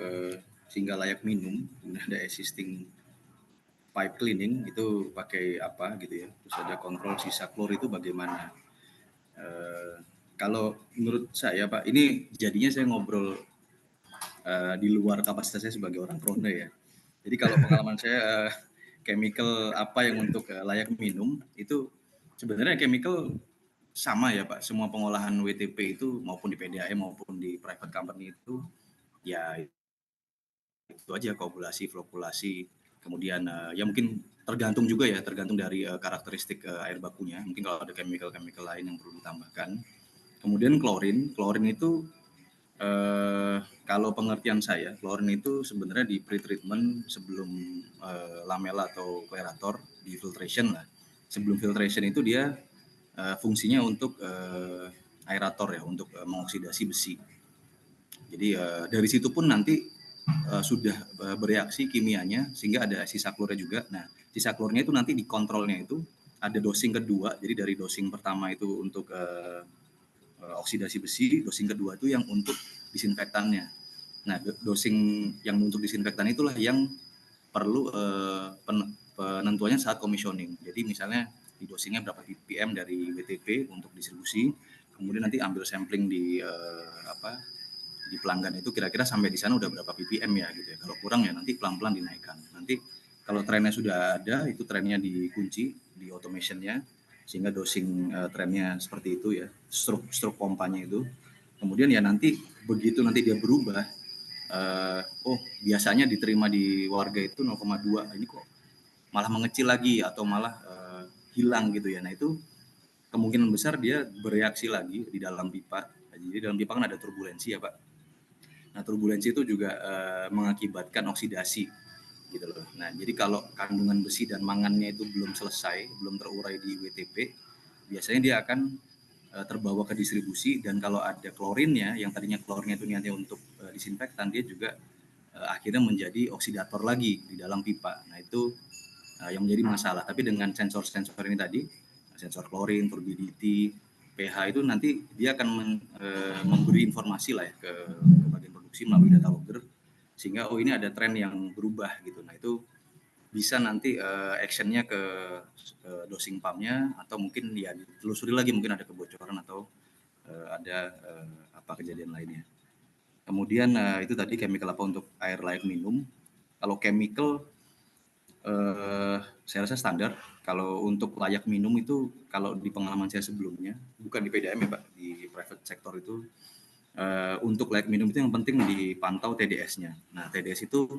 sehingga layak minum, kemudian ada existing pipe cleaning itu pakai apa gitu ya, terus ada kontrol sisa klor itu bagaimana. Kalau menurut saya Pak, ini jadinya saya ngobrol di luar kapasitas saya sebagai orang Krone ya. Jadi kalau pengalaman saya chemical apa yang untuk layak minum itu sebenarnya chemical sama ya Pak, semua pengolahan WTP itu maupun di PDAM maupun di private company itu ya itu aja, koagulasi, flokulasi, kemudian ya mungkin tergantung juga ya, tergantung dari karakteristik air bakunya. Mungkin kalau ada chemical lain yang perlu ditambahkan. Kemudian klorin itu Kalau pengertian saya, klorin itu sebenarnya di pre-treatment sebelum lamela atau klerator di filtration lah. Sebelum filtration itu dia fungsinya untuk aerator ya, untuk mengoksidasi besi. Jadi dari situ pun nanti sudah bereaksi kimianya sehingga ada sisa klornya juga. Nah, sisa klornya itu nanti di kontrolnya itu ada dosing kedua. Jadi dari dosing pertama itu untuk oksidasi besi, dosing kedua itu yang untuk disinfektannya. Nah, dosing yang untuk disinfektan itulah yang perlu penentuannya saat commissioning. Jadi misalnya di dosingnya berapa ppm dari WTP untuk distribusi, kemudian nanti ambil sampling di di pelanggan itu kira-kira sampai di sana udah berapa ppm ya gitu ya. Kalau kurang ya nanti pelan-pelan dinaikkan. Nanti kalau trennya sudah ada, itu trennya dikunci di automationnya sehingga dosing trennya seperti itu ya, stroke pompanya itu. Kemudian ya nanti begitu nanti dia berubah, biasanya diterima di warga itu 0,2, ini kok malah mengecil lagi atau malah hilang gitu ya. Nah itu kemungkinan besar dia bereaksi lagi di dalam pipa. Jadi dalam pipa kan ada turbulensi ya Pak. Nah turbulensi itu juga mengakibatkan oksidasi gitu loh. Nah jadi kalau kandungan besi dan mangannya itu belum selesai, belum terurai di WTP, biasanya dia akan terbawa ke distribusi, dan kalau ada klorinnya yang tadinya klornya itu niatnya untuk disinfektan, dia juga akhirnya menjadi oksidator lagi di dalam pipa. Nah itu yang menjadi masalah. Tapi dengan sensor-sensor ini tadi, sensor klorin, turbidity, pH itu nanti dia akan memberi informasi lah ya ke bagian produksi melalui data logger, sehingga ini ada tren yang berubah gitu. Nah itu bisa nanti actionnya ke dosing pumpnya, atau mungkin ya ditelusuri lagi mungkin ada kebocoran atau ada apa kejadian lainnya. Kemudian itu tadi chemical apa untuk air layak minum. Kalau chemical saya rasa standar. Kalau untuk layak minum itu, kalau di pengalaman saya sebelumnya, bukan di PDAM ya Pak, di private sector itu, untuk layak minum itu yang penting dipantau TDS-nya. Nah TDS itu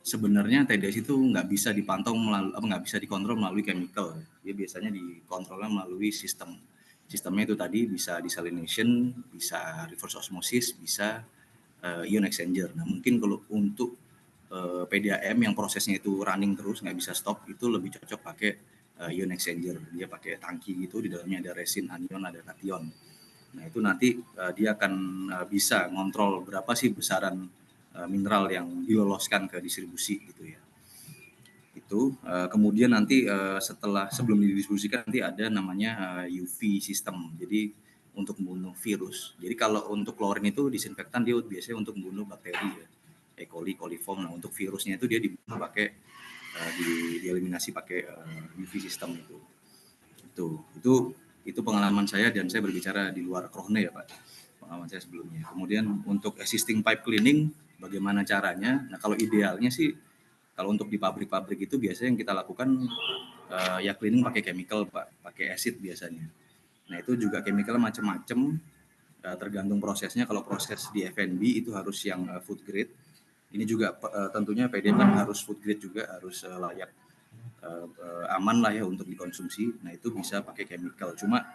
sebenarnya nggak bisa dipantau nggak bisa dikontrol melalui chemical. Dia biasanya dikontrolnya melalui sistem. Sistemnya itu tadi bisa desalination, bisa reverse osmosis, bisa ion exchanger. Nah mungkin kalau untuk PDAM yang prosesnya itu running terus nggak bisa stop, itu lebih cocok pakai ion exchanger. Dia pakai tangki gitu, di dalamnya ada resin, anion, ada kation. Nah itu nanti dia akan bisa ngontrol berapa sih besaran mineral yang diloloskan ke distribusi gitu ya. Itu kemudian nanti sebelum didistribusikan nanti ada namanya UV system. Jadi untuk membunuh virus. Jadi kalau untuk klorin itu disinfektan dia biasanya untuk membunuh bakteri ya. E. coli, coliform. Nah untuk virusnya itu dia dibunuh pakai dieliminasi pakai UV system itu. Itu pengalaman saya, dan saya berbicara di luar Krohne ya Pak. Pengalaman saya sebelumnya. Kemudian untuk existing pipe cleaning, bagaimana caranya? Nah kalau idealnya sih, kalau untuk di pabrik-pabrik itu biasanya yang kita lakukan ya cleaning pakai chemical Pak, pakai acid biasanya. Nah itu juga chemical macam-macam, tergantung prosesnya. Kalau proses di F&B itu harus yang food grade. Ini juga tentunya PDM kan harus food grade juga, harus layak aman lah ya untuk dikonsumsi. Nah itu bisa pakai chemical. Cuma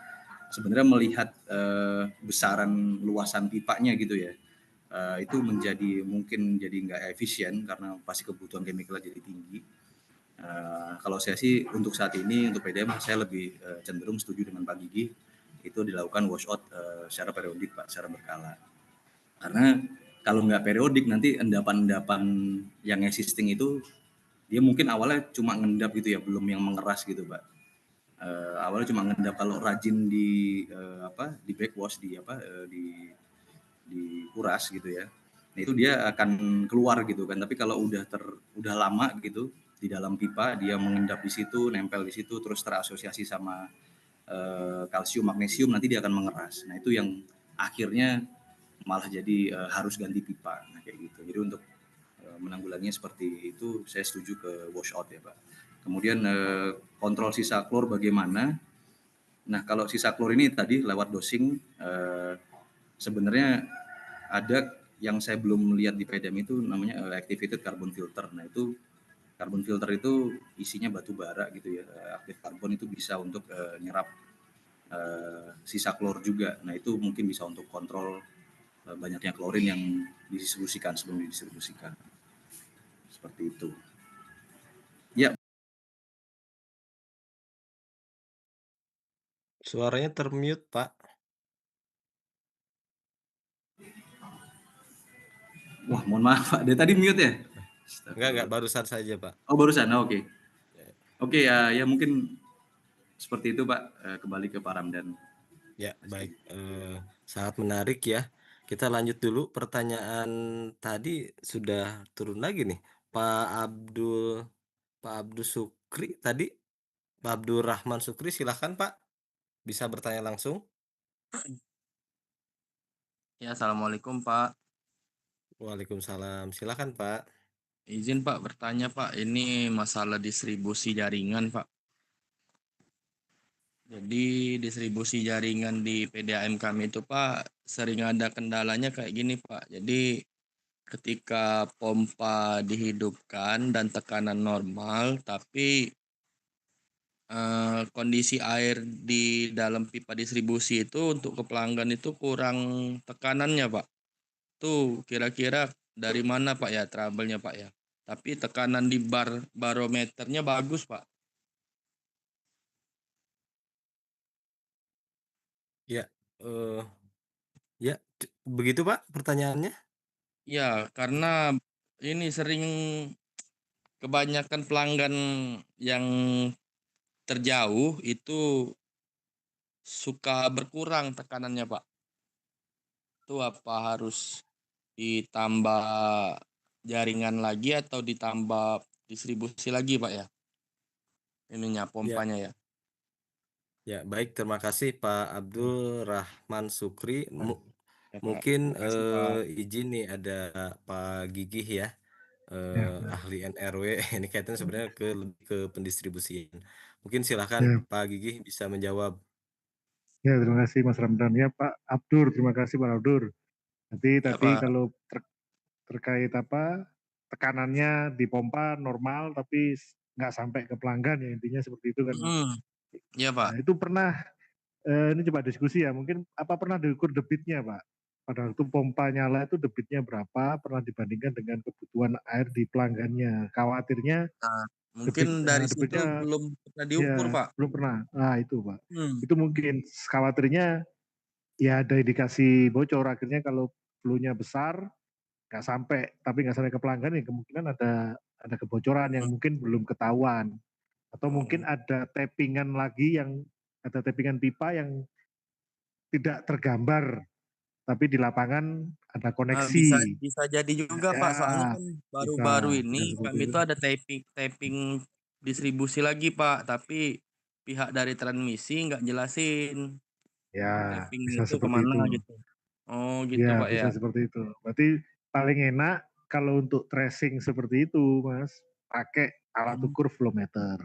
sebenarnya melihat besaran luasan pipanya gitu ya, itu mungkin jadi nggak efisien karena pasti kebutuhan chemical jadi tinggi. Kalau saya sih untuk saat ini untuk PDM saya lebih cenderung setuju dengan Pak Gigi, itu dilakukan wash out secara periodik Pak, secara berkala. Karena kalau nggak periodik nanti endapan-endapan yang existing itu dia mungkin awalnya cuma ngendap gitu ya, belum yang mengeras gitu Pak. Awalnya cuma ngendap, kalau rajin di backwash, dikuras gitu ya. Nah itu dia akan keluar gitu kan. Tapi kalau udah lama gitu di dalam pipa, dia mengendap di situ, nempel di situ, terus terasosiasi sama kalsium, magnesium, nanti dia akan mengeras. Nah itu yang akhirnya malah jadi harus ganti pipa. Nah kayak gitu. Jadi untuk menanggulanginya seperti itu, saya setuju ke wash out ya Pak. Kemudian kontrol sisa klor bagaimana? Nah kalau sisa klor ini tadi lewat dosing, sebenarnya ada yang saya belum lihat di PDM itu namanya activated carbon filter. Nah itu carbon filter itu isinya batu bara gitu ya. Aktif karbon itu bisa untuk nyerap sisa klor juga. Nah itu mungkin bisa untuk kontrol banyaknya klorin yang didistribusikan sebelum didistribusikan. Seperti itu. Ya. Suaranya termute, Pak. Wah, mohon maaf Pak. Dari tadi mute ya? Enggak, barusan saja, Pak. Oh, barusan. Oke. Oke, ya mungkin seperti itu, Pak. Kembali ke Pak Ramdan. Ya, baik. Sangat menarik ya. Kita lanjut dulu. Pertanyaan tadi sudah turun lagi nih. Pak Abdul Sukri tadi. Pak Abdul Rahman Sukri, silahkan Pak. Bisa bertanya langsung. Ya, Assalamualaikum Pak. Waalaikumsalam. Silahkan Pak. Izin Pak bertanya Pak, ini masalah distribusi jaringan Pak. Jadi distribusi jaringan di PDAM kami itu Pak, sering ada kendalanya kayak gini Pak. Jadi ketika pompa dihidupkan dan tekanan normal, tapi kondisi air di dalam pipa distribusi itu untuk ke pelanggan itu kurang tekanannya Pak. Tuh kira-kira dari mana Pak ya trouble-nya Pak ya? Tapi tekanan di barometernya bagus Pak. Ya, ya begitu Pak pertanyaannya? Ya, karena ini sering kebanyakan pelanggan yang terjauh itu suka berkurang tekanannya Pak. Itu apa harus ditambah jaringan lagi atau ditambah distribusi lagi Pak ya? Ininya pompanya ya. Ya, baik, terima kasih Pak Abdul Rahman Sukri. Ya, Pak. Mungkin Terima kasih, Pak. izin nih ada Pak Gigih ya, ahli NRW. Ini kaitannya sebenarnya ke pendistribusian. Mungkin silahkan Pak Gigih bisa menjawab. Ya, terima kasih Mas Ramdan. Ya Pak Abdur, terima kasih Pak Abdur. Nanti Ya, tadi Pak. kalau terkait tekanannya di pompa normal tapi nggak sampai ke pelanggan ya, intinya seperti itu kan. Iya Pak. Nah, itu pernah ini coba diskusi ya, mungkin pernah diukur debitnya Pak? Pada waktu pompa nyala itu debitnya berapa, pernah dibandingkan dengan kebutuhan air di pelanggannya. Khawatirnya Nah, mungkin dari situ debitnya belum pernah diukur ya, Pak. belum pernah. Nah itu Pak. Itu mungkin khawatirnya ya ada indikasi bocor, akhirnya kalau flow-nya besar nggak sampai ke pelanggan, ya kemungkinan ada kebocoran yang mungkin belum ketahuan, atau mungkin ada tappingan pipa yang tidak tergambar tapi di lapangan ada koneksi. Bisa jadi juga ya, Pak, soalnya kan baru-baru ini kami itu ada tapping distribusi lagi Pak, tapi pihak dari transmisi nggak jelasin Ya, tapping bisa itu seperti kemana itu. gitu. Oh gitu Ya, Pak ya. bisa seperti itu. Berarti paling enak kalau untuk tracing seperti itu, Mas, pakai alat ukur flow meter.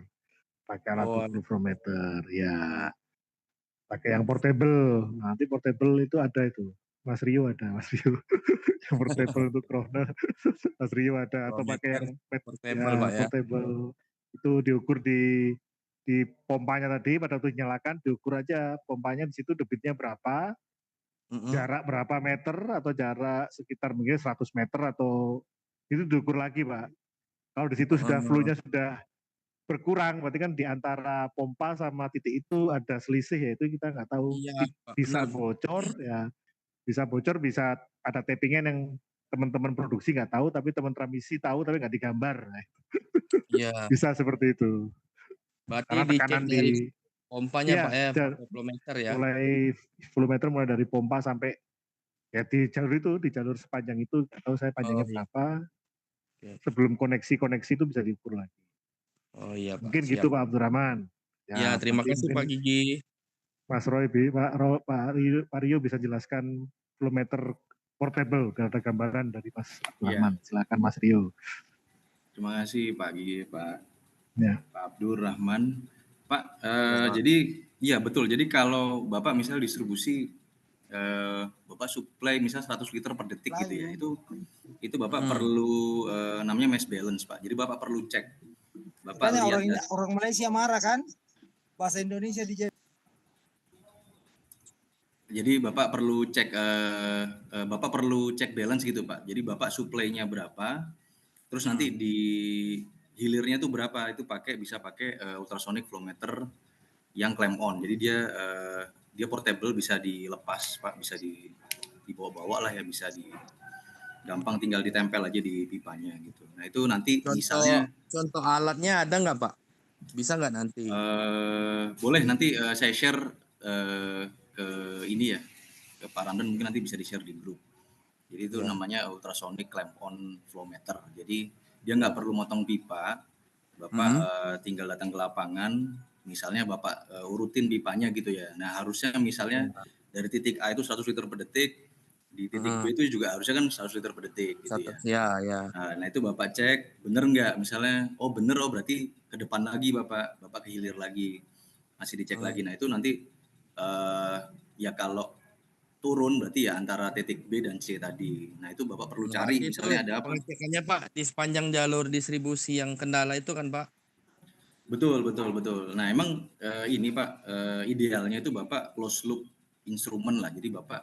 Pakai alat ukur flow meter, ya. Pakai yang portable. Nanti portable itu ada itu. Mas Rio ada, Mas Rio. Yang portable untuk Krona. Mas Rio ada. Atau pakai yang portable Pak ya. portable. Itu diukur di pompanya tadi, pada waktu nyalakan diukur aja pompanya di situ debitnya berapa, jarak berapa meter, atau jarak sekitar mungkin 100 meter, atau itu diukur lagi Pak. Kalau di situ sudah flow-nya sudah berkurang, berarti kan di antara pompa sama titik itu ada selisih, yaitu kita nggak tahu, bisa bocor ya, bisa ada tappingan yang teman-teman produksi nggak tahu, tapi teman transmisi tahu tapi nggak digambar. Nah, bisa seperti itu. Berarti karena tekanan dari pompanya Pak ya, volumeter ya. Volumeter mulai dari pompa sampai ya di jalur sepanjang itu, nggak tahu saya panjangnya berapa. Sebelum koneksi itu bisa diukur lagi. Oh iya Pak. Mungkin gitu Pak Abdurrahman. Ya, terima kasih Pak Gigi. Mas Roy, Pak Rio bisa jelaskan volumeter portable, gak ada gambaran dari Mas Abdurrahman. Silakan Mas Rio. Terima kasih Pak Gigi, Pak Abdul Rahman. Pak, jadi iya betul. Jadi kalau Bapak misalnya distribusi, Bapak supply misalnya 100 liter per detik gitu ya, itu Bapak perlu namanya mass balance Pak. Jadi Bapak perlu cek. Bapak lihat orang Malaysia marah kan? Bahasa Indonesia Jadi Bapak perlu cek Bapak perlu cek balance gitu, Pak. Jadi Bapak supply-nya berapa, terus nanti di hilirnya tuh berapa, itu bisa pakai ultrasonic flow meter yang clamp on. Jadi dia portable, bisa dilepas, Pak, bisa dibawa-bawa lah ya, bisa gampang tinggal ditempel aja di pipanya gitu. Nah, itu nanti misalnya Contoh alatnya ada nggak Pak? Bisa nggak nanti? boleh nanti saya share ke ini ya, ke Pak Ramdan, mungkin nanti bisa di-share di grup. Jadi itu Ya. namanya ultrasonic clamp on flow meter. Jadi dia nggak perlu motong pipa, Bapak tinggal datang ke lapangan, misalnya Bapak urutin pipanya gitu ya. Nah, harusnya misalnya dari titik A itu 100 liter per detik, di titik B itu juga harusnya kan 100 liter per detik gitu ya. Ya. Nah, itu Bapak cek, bener nggak? Misalnya, oh bener, oh berarti ke depan lagi Bapak ke hilir lagi, masih dicek lagi. Nah, itu nanti ya kalau turun berarti ya antara titik B dan C tadi. Nah, itu Bapak perlu cari Berarti itu misalnya ada apa. pengecekannya Pak di sepanjang jalur distribusi yang kendala itu kan Pak? Betul. Nah, emang ini Pak, idealnya itu Bapak close loop instrumen lah. Jadi Bapak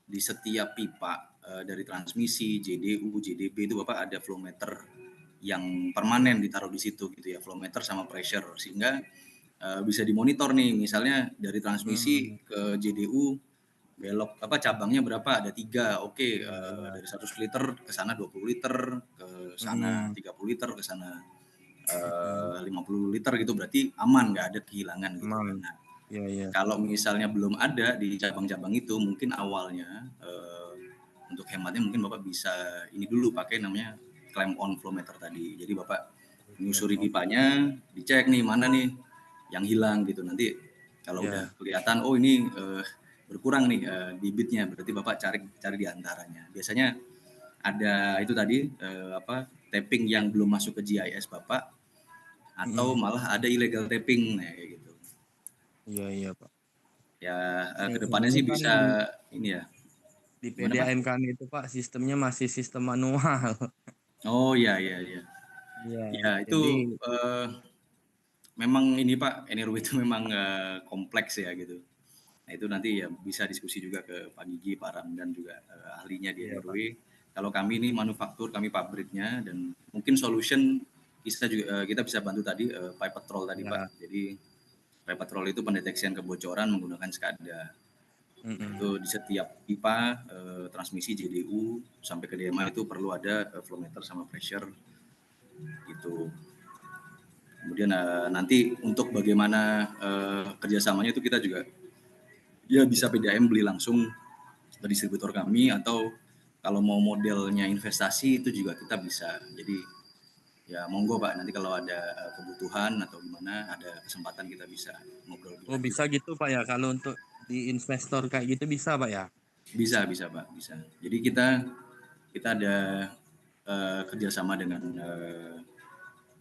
di setiap pipa dari transmisi, JDU, JDB itu Bapak ada flow meter yang permanen ditaruh di situ gitu ya, flow meter sama pressure, sehingga bisa dimonitor nih, misalnya dari transmisi ke JDU belok cabangnya berapa, ada 3, oke, dari 100 liter ke sana 20 liter, ke sana 30 liter, ke sana 50 liter gitu, berarti aman, nggak ada kehilangan gitu kan. Nah, Iya. kalau misalnya belum ada di cabang-cabang itu, mungkin awalnya untuk hematnya mungkin Bapak bisa ini dulu pakai namanya clamp on flow meter tadi. Jadi Bapak menyusuri pipanya, dicek nih mana nih yang hilang gitu. Nanti kalau udah kelihatan, oh ini berkurang nih bibitnya, berarti Bapak cari di antaranya. Biasanya ada itu tadi tapping yang belum masuk ke GIS Bapak, atau malah ada illegal tapping, nah kayak gitu. Iya Pak. Ya kedepannya Soalnya sih kan bisa ini ya. di Gimana, Pak? PDAM kami itu Pak sistemnya masih sistem manual. Oh iya. Iya. Ya itu Jadi memang ini Pak, NRW itu memang kompleks ya gitu. Nah itu nanti ya bisa diskusi juga ke Pak Gigi, Pak Ramdan juga ahlinya di iya NRW. Pak. Kalau kami ini manufaktur, kami pabriknya, dan mungkin solution kita bisa bantu tadi pipe patrol tadi Ya. Pak. Jadi pipe patrol itu pendeteksian kebocoran menggunakan SCADA. Itu di setiap pipa transmisi JDU sampai ke DMA itu perlu ada flow meter sama pressure gitu. Kemudian nanti untuk bagaimana kerjasamanya itu kita juga ya bisa PDAM beli langsung ke distributor kami, atau kalau mau modelnya investasi itu juga kita bisa. Jadi ya monggo Pak, nanti kalau ada kebutuhan atau gimana, ada kesempatan kita bisa ngobrol lebih Oh lanjut. bisa gitu Pak ya kalau untuk di investor kayak gitu bisa Pak ya? Bisa Pak, bisa. Jadi kita ada kerjasama dengan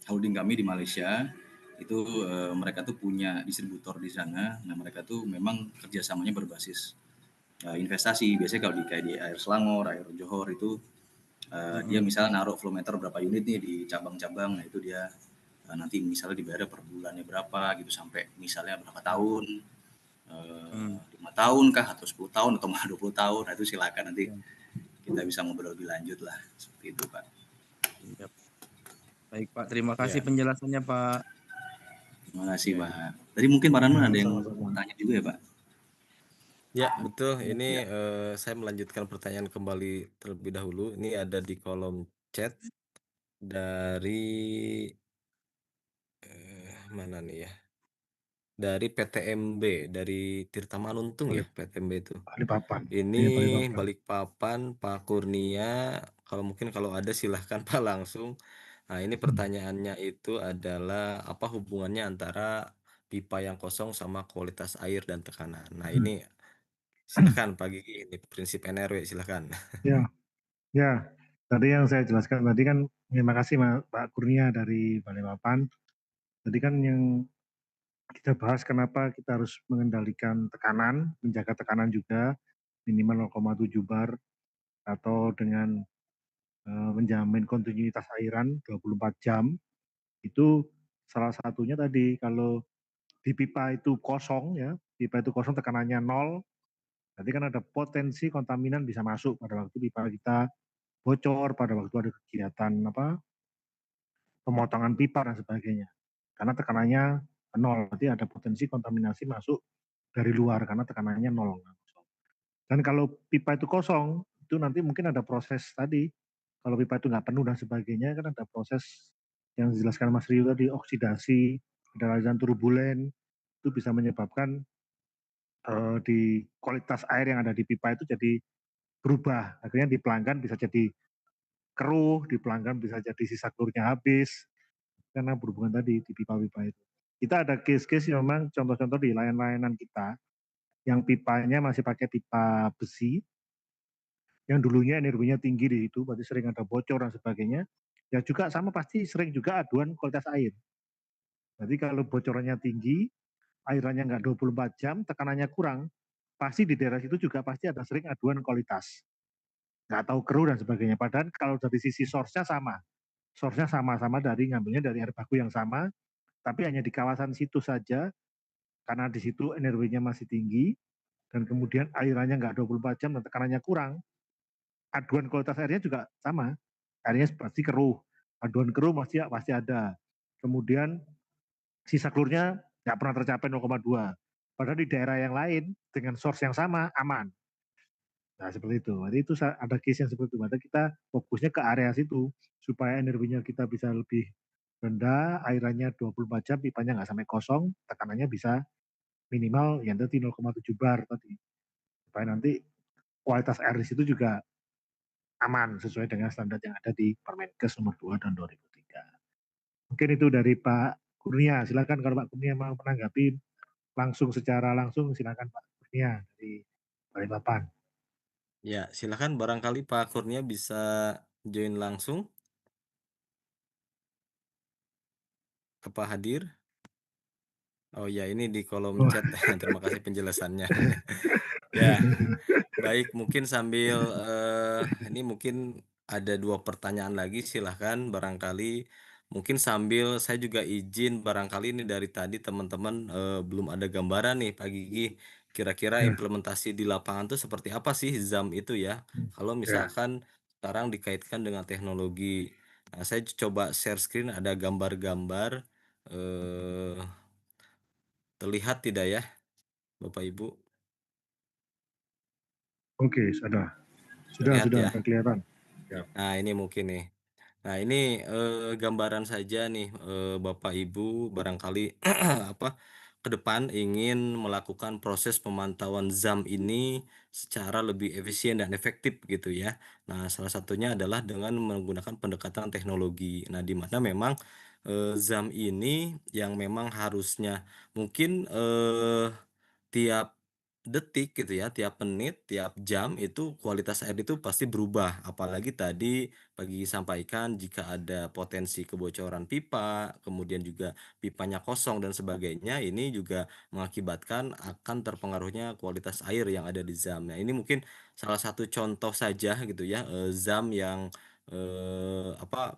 holding kami di Malaysia. Itu mereka tuh punya distributor di sana. Nah mereka tuh memang kerjasamanya berbasis investasi. Biasanya kalau kayak di Air Selangor, Air Johor itu dia misalnya naruh flow meter berapa unit nih di cabang-cabang. Nah itu dia nanti misalnya dibayar per bulannya berapa gitu, sampai misalnya berapa tahun, 5 tahun kah, atau 10 tahun, atau malah 20 tahun. Nah itu silakan, nanti kita bisa ngobrol lebih lanjut lah, seperti itu Pak. Iya. Baik Pak, terima kasih Ya, penjelasannya Pak. terima kasih Pak. Tadi mungkin Pak Ranman ada yang Sama-sama. tanya juga ya Pak? Ya, betul. Ini Ya. saya melanjutkan pertanyaan kembali terlebih dahulu. Ini ada di kolom chat dari mana nih ya? Dari PTMB, dari Tirta Manuntung ya Balik PTMB itu. Balikpapan. Ini Iya, Balikpapan. Balikpapan, Pak Kurnia, kalau ada silahkan Pak langsung. Nah, ini pertanyaannya itu adalah apa hubungannya antara pipa yang kosong sama kualitas air dan tekanan. Nah, ini silahkan Pak Gigi, ini prinsip NRW, silahkan. Ya, tadi yang saya jelaskan tadi kan, terima kasih Pak Kurnia dari Balikpapan. Tadi kan yang kita bahas kenapa kita harus mengendalikan tekanan, menjaga tekanan juga minimal 0,7 bar, atau dengan menjamin kontinuitas airan 24 jam. Itu salah satunya tadi, kalau di pipa itu kosong ya, pipa itu kosong tekanannya 0, Berarti kan ada potensi kontaminan bisa masuk pada waktu pipa kita bocor, pada waktu ada kegiatan pemotongan pipa dan sebagainya. Karena tekanannya nol, berarti ada potensi kontaminasi masuk dari luar karena tekanannya nol. Dan kalau pipa itu kosong, itu nanti mungkin ada proses tadi. Kalau pipa itu nggak penuh dan sebagainya, kan ada proses yang dijelaskan Mas Rio tadi, oksidasi, ada aliran turbulen, itu bisa menyebabkan di kualitas air yang ada di pipa itu jadi berubah. Akhirnya di pelanggan bisa jadi keruh, di pelanggan bisa jadi sisa klornya habis, karena berhubungan tadi di pipa-pipa itu. Kita ada case-case yang memang contoh-contoh di layanan-layanan kita, yang pipanya masih pakai pipa besi, yang dulunya energinya tinggi di situ, berarti sering ada bocor dan sebagainya. Ya juga sama pasti sering juga aduan kualitas air. Jadi kalau bocorannya tinggi, airannya nggak 24 jam, tekanannya kurang, pasti di daerah situ juga pasti ada sering aduan kualitas. Nggak tahu keruh dan sebagainya. Padahal kalau dari sisi source-nya sama. Source-nya sama-sama dari ngambilnya dari air baku yang sama, tapi hanya di kawasan situ saja, karena di situ energinya masih tinggi, dan kemudian airannya nggak 24 jam dan tekanannya kurang, aduan kualitas airnya juga sama. Airnya pasti keruh. Aduan keruh pasti ada. Kemudian sisa klornya nggak pernah tercapai 0,2. Padahal di daerah yang lain dengan source yang sama aman. Nah seperti itu. Jadi itu ada case yang seperti itu. Maka kita fokusnya ke area situ supaya energinya kita bisa lebih rendah, airannya 24 jam, pipanya nggak sampai kosong, tekanannya bisa minimal yang tadi 0,7 bar tadi. Supaya nanti kualitas air di situ juga aman sesuai dengan standar yang ada di Permenkes nomor 2 tahun 2003. Mungkin itu dari Pak Kurnia. Silakan kalau Pak Kurnia mau menanggapi secara langsung, silakan Pak Kurnia dari Balikpapan. Ya, silakan barangkali Pak Kurnia bisa join langsung. Apa hadir? Oh ya, ini di kolom chat. Terima kasih penjelasannya. Ya, baik, mungkin sambil ini mungkin ada 2 pertanyaan lagi, silahkan barangkali mungkin sambil saya juga izin barangkali ini dari tadi teman-teman belum ada gambaran nih Pak Gigi, kira-kira Ya, implementasi di lapangan tuh seperti apa sih ZAM itu ya? Kalau ya. misalkan sekarang dikaitkan dengan teknologi. Nah, saya coba share screen ada gambar-gambar eh terlihat tidak ya, Bapak Ibu? Oke, sudah Terlihat ya? kelihatan. Ya. Nah, ini mungkin nih. Nah, ini gambaran saja nih Bapak Ibu barangkali apa ke depan ingin melakukan proses pemantauan ZAM ini secara lebih efisien dan efektif gitu ya. Nah, salah satunya adalah dengan menggunakan pendekatan teknologi. Nah, di mana memang ZAM ini yang memang harusnya mungkin tiap detik gitu ya, tiap menit, tiap jam itu kualitas air itu pasti berubah. Apalagi tadi pagi sampaikan jika ada potensi kebocoran pipa, kemudian juga pipanya kosong dan sebagainya, ini juga mengakibatkan akan terpengaruhnya kualitas air yang ada di ZAM. Nah, ini mungkin salah satu contoh saja gitu ya, ZAM yang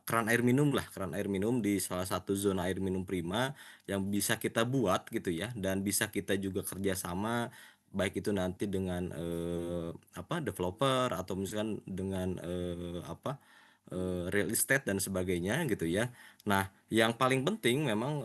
keran air minum lah, keran air minum di salah satu zona air minum prima yang bisa kita buat gitu ya, dan bisa kita juga kerjasama baik itu nanti dengan developer atau misalkan dengan real estate dan sebagainya gitu ya. Nah, yang paling penting memang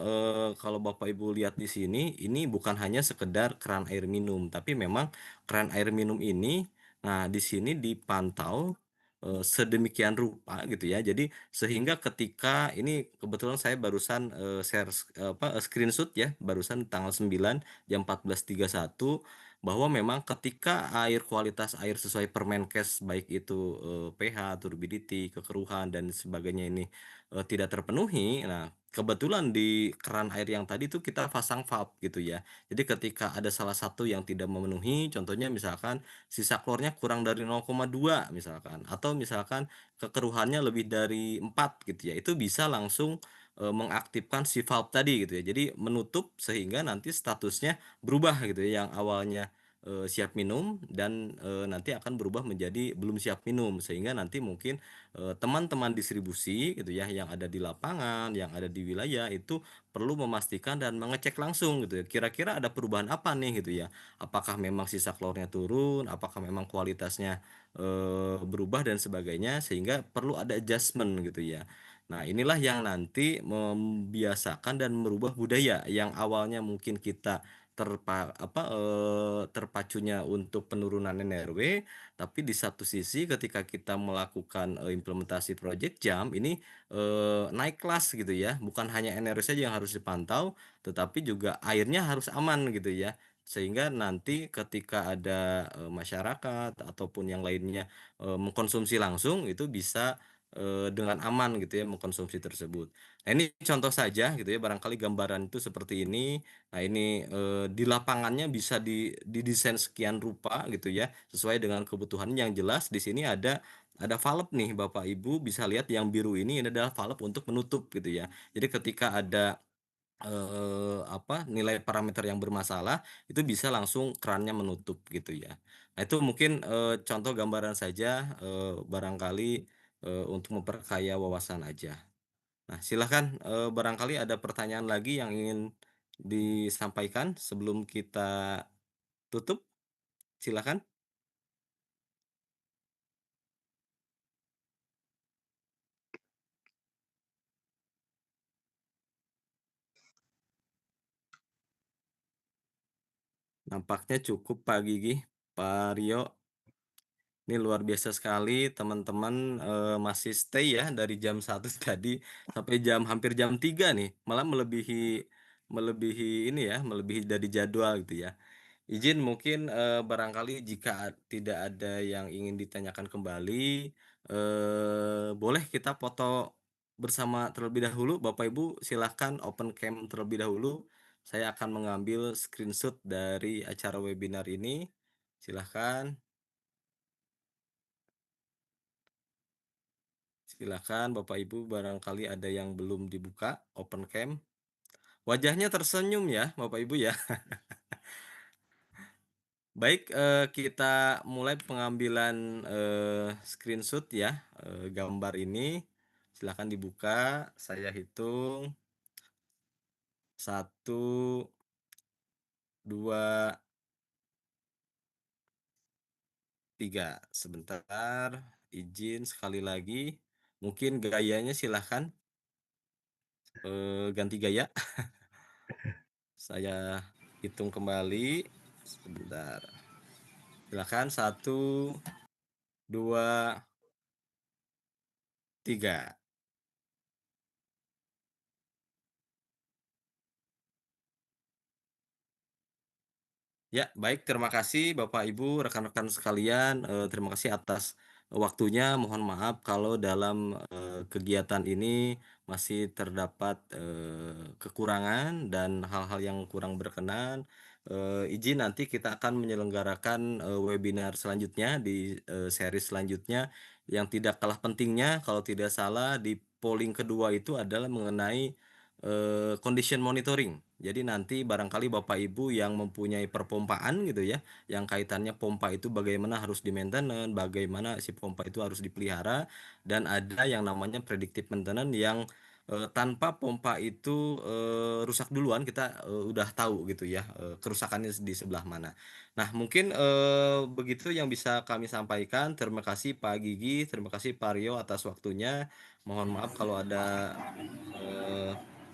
kalau Bapak Ibu lihat di sini ini bukan hanya sekedar keran air minum, tapi memang keran air minum ini nah di sini dipantau sedemikian rupa gitu ya. Jadi sehingga ketika ini kebetulan saya barusan share screenshot ya, barusan tanggal 9 jam 14.31 bahwa memang ketika kualitas air sesuai Permenkes baik itu pH, turbidity, kekeruhan dan sebagainya ini tidak terpenuhi. Nah, kebetulan di keran air yang tadi itu kita pasang valve gitu ya. Jadi ketika ada salah satu yang tidak memenuhi, contohnya misalkan sisa klornya kurang dari 0,2 misalkan, atau misalkan kekeruhannya lebih dari 4 gitu ya, itu bisa langsung mengaktifkan si valve tadi gitu ya. Jadi menutup sehingga nanti statusnya berubah gitu ya, yang awalnya siap minum dan nanti akan berubah menjadi belum siap minum, sehingga nanti mungkin teman-teman distribusi gitu ya yang ada di lapangan, yang ada di wilayah itu perlu memastikan dan mengecek langsung gitu ya. Kira-kira ada perubahan apa nih gitu ya. Apakah memang sisa klornya turun, apakah memang kualitasnya berubah dan sebagainya, sehingga perlu ada adjustment gitu ya. Nah, inilah yang nanti membiasakan dan merubah budaya yang awalnya mungkin kita terpacunya untuk penurunan NRW, tapi di satu sisi ketika kita melakukan implementasi Project Jam ini naik kelas gitu ya. Bukan hanya NRW saja yang harus dipantau, tetapi juga airnya harus aman gitu ya. Sehingga nanti ketika ada masyarakat ataupun yang lainnya mengkonsumsi langsung itu bisa dengan aman gitu ya mengkonsumsi tersebut. Nah, ini contoh saja gitu ya, barangkali gambaran itu seperti ini. Nah, ini di lapangannya bisa didesain sekian rupa gitu ya, sesuai dengan kebutuhan. Yang jelas di sini ada valve nih Bapak Ibu bisa lihat yang biru ini adalah valve untuk menutup gitu ya. Jadi ketika ada nilai parameter yang bermasalah itu bisa langsung kerannya menutup gitu ya. Nah, itu mungkin contoh gambaran saja barangkali untuk memperkaya wawasan aja. Nah, silahkan barangkali ada pertanyaan lagi yang ingin disampaikan sebelum kita tutup, silahkan. Nampaknya cukup Pak Gigi, Pak Rio. Ini luar biasa sekali teman-teman masih stay ya dari jam 1 tadi sampai hampir jam 3 nih, malah melebihi melebihi ini ya, melebihi dari jadwal gitu ya. Izin mungkin barangkali jika tidak ada yang ingin ditanyakan kembali, boleh kita foto bersama terlebih dahulu. Bapak Ibu silahkan open cam terlebih dahulu. Saya akan mengambil screenshot dari acara webinar ini. Silahkan. Silakan Bapak Ibu, barangkali ada yang belum dibuka open cam. Wajahnya tersenyum ya Bapak Ibu ya. Baik, kita mulai pengambilan screenshot ya gambar ini. Silakan dibuka. Saya hitung 1, 2, 3. Sebentar, izin sekali lagi. Mungkin gayanya silahkan ganti gaya. Saya hitung kembali. Sebentar. Silakan 1, 2, 3. Ya, baik. Terima kasih Bapak Ibu, rekan-rekan sekalian. Terima kasih atas waktunya. Mohon maaf kalau dalam kegiatan ini masih terdapat kekurangan dan hal-hal yang kurang berkenan. Izin nanti kita akan menyelenggarakan webinar selanjutnya di seri selanjutnya. Yang tidak kalah pentingnya, kalau tidak salah, di polling kedua itu adalah mengenai condition monitoring. Jadi nanti barangkali Bapak Ibu yang mempunyai perpompaan gitu ya, yang kaitannya pompa itu bagaimana harus di-maintenance, bagaimana si pompa itu harus dipelihara, dan ada yang namanya predictive maintenance yang tanpa pompa itu rusak duluan kita udah tahu gitu ya kerusakannya di sebelah mana. Nah, mungkin begitu yang bisa kami sampaikan. Terima kasih Pak Gigi, terima kasih Pak Rio atas waktunya. Mohon maaf kalau ada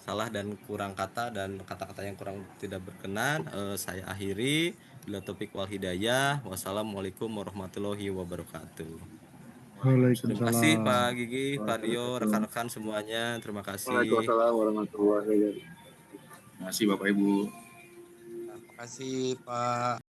salah dan kurang kata dan kata-kata yang kurang tidak berkenan. Saya akhiri. Bila taufiq wal hidayah. Wassalamualaikum warahmatullahi wabarakatuh. Terima kasih Waalaikumsalam. Pak Gigi, Pak Rio, rekan-rekan semuanya. Terima kasih. Waalaikumsalam warahmatullahi wabarakatuh. Terima kasih Bapak Ibu. Terima kasih Pak.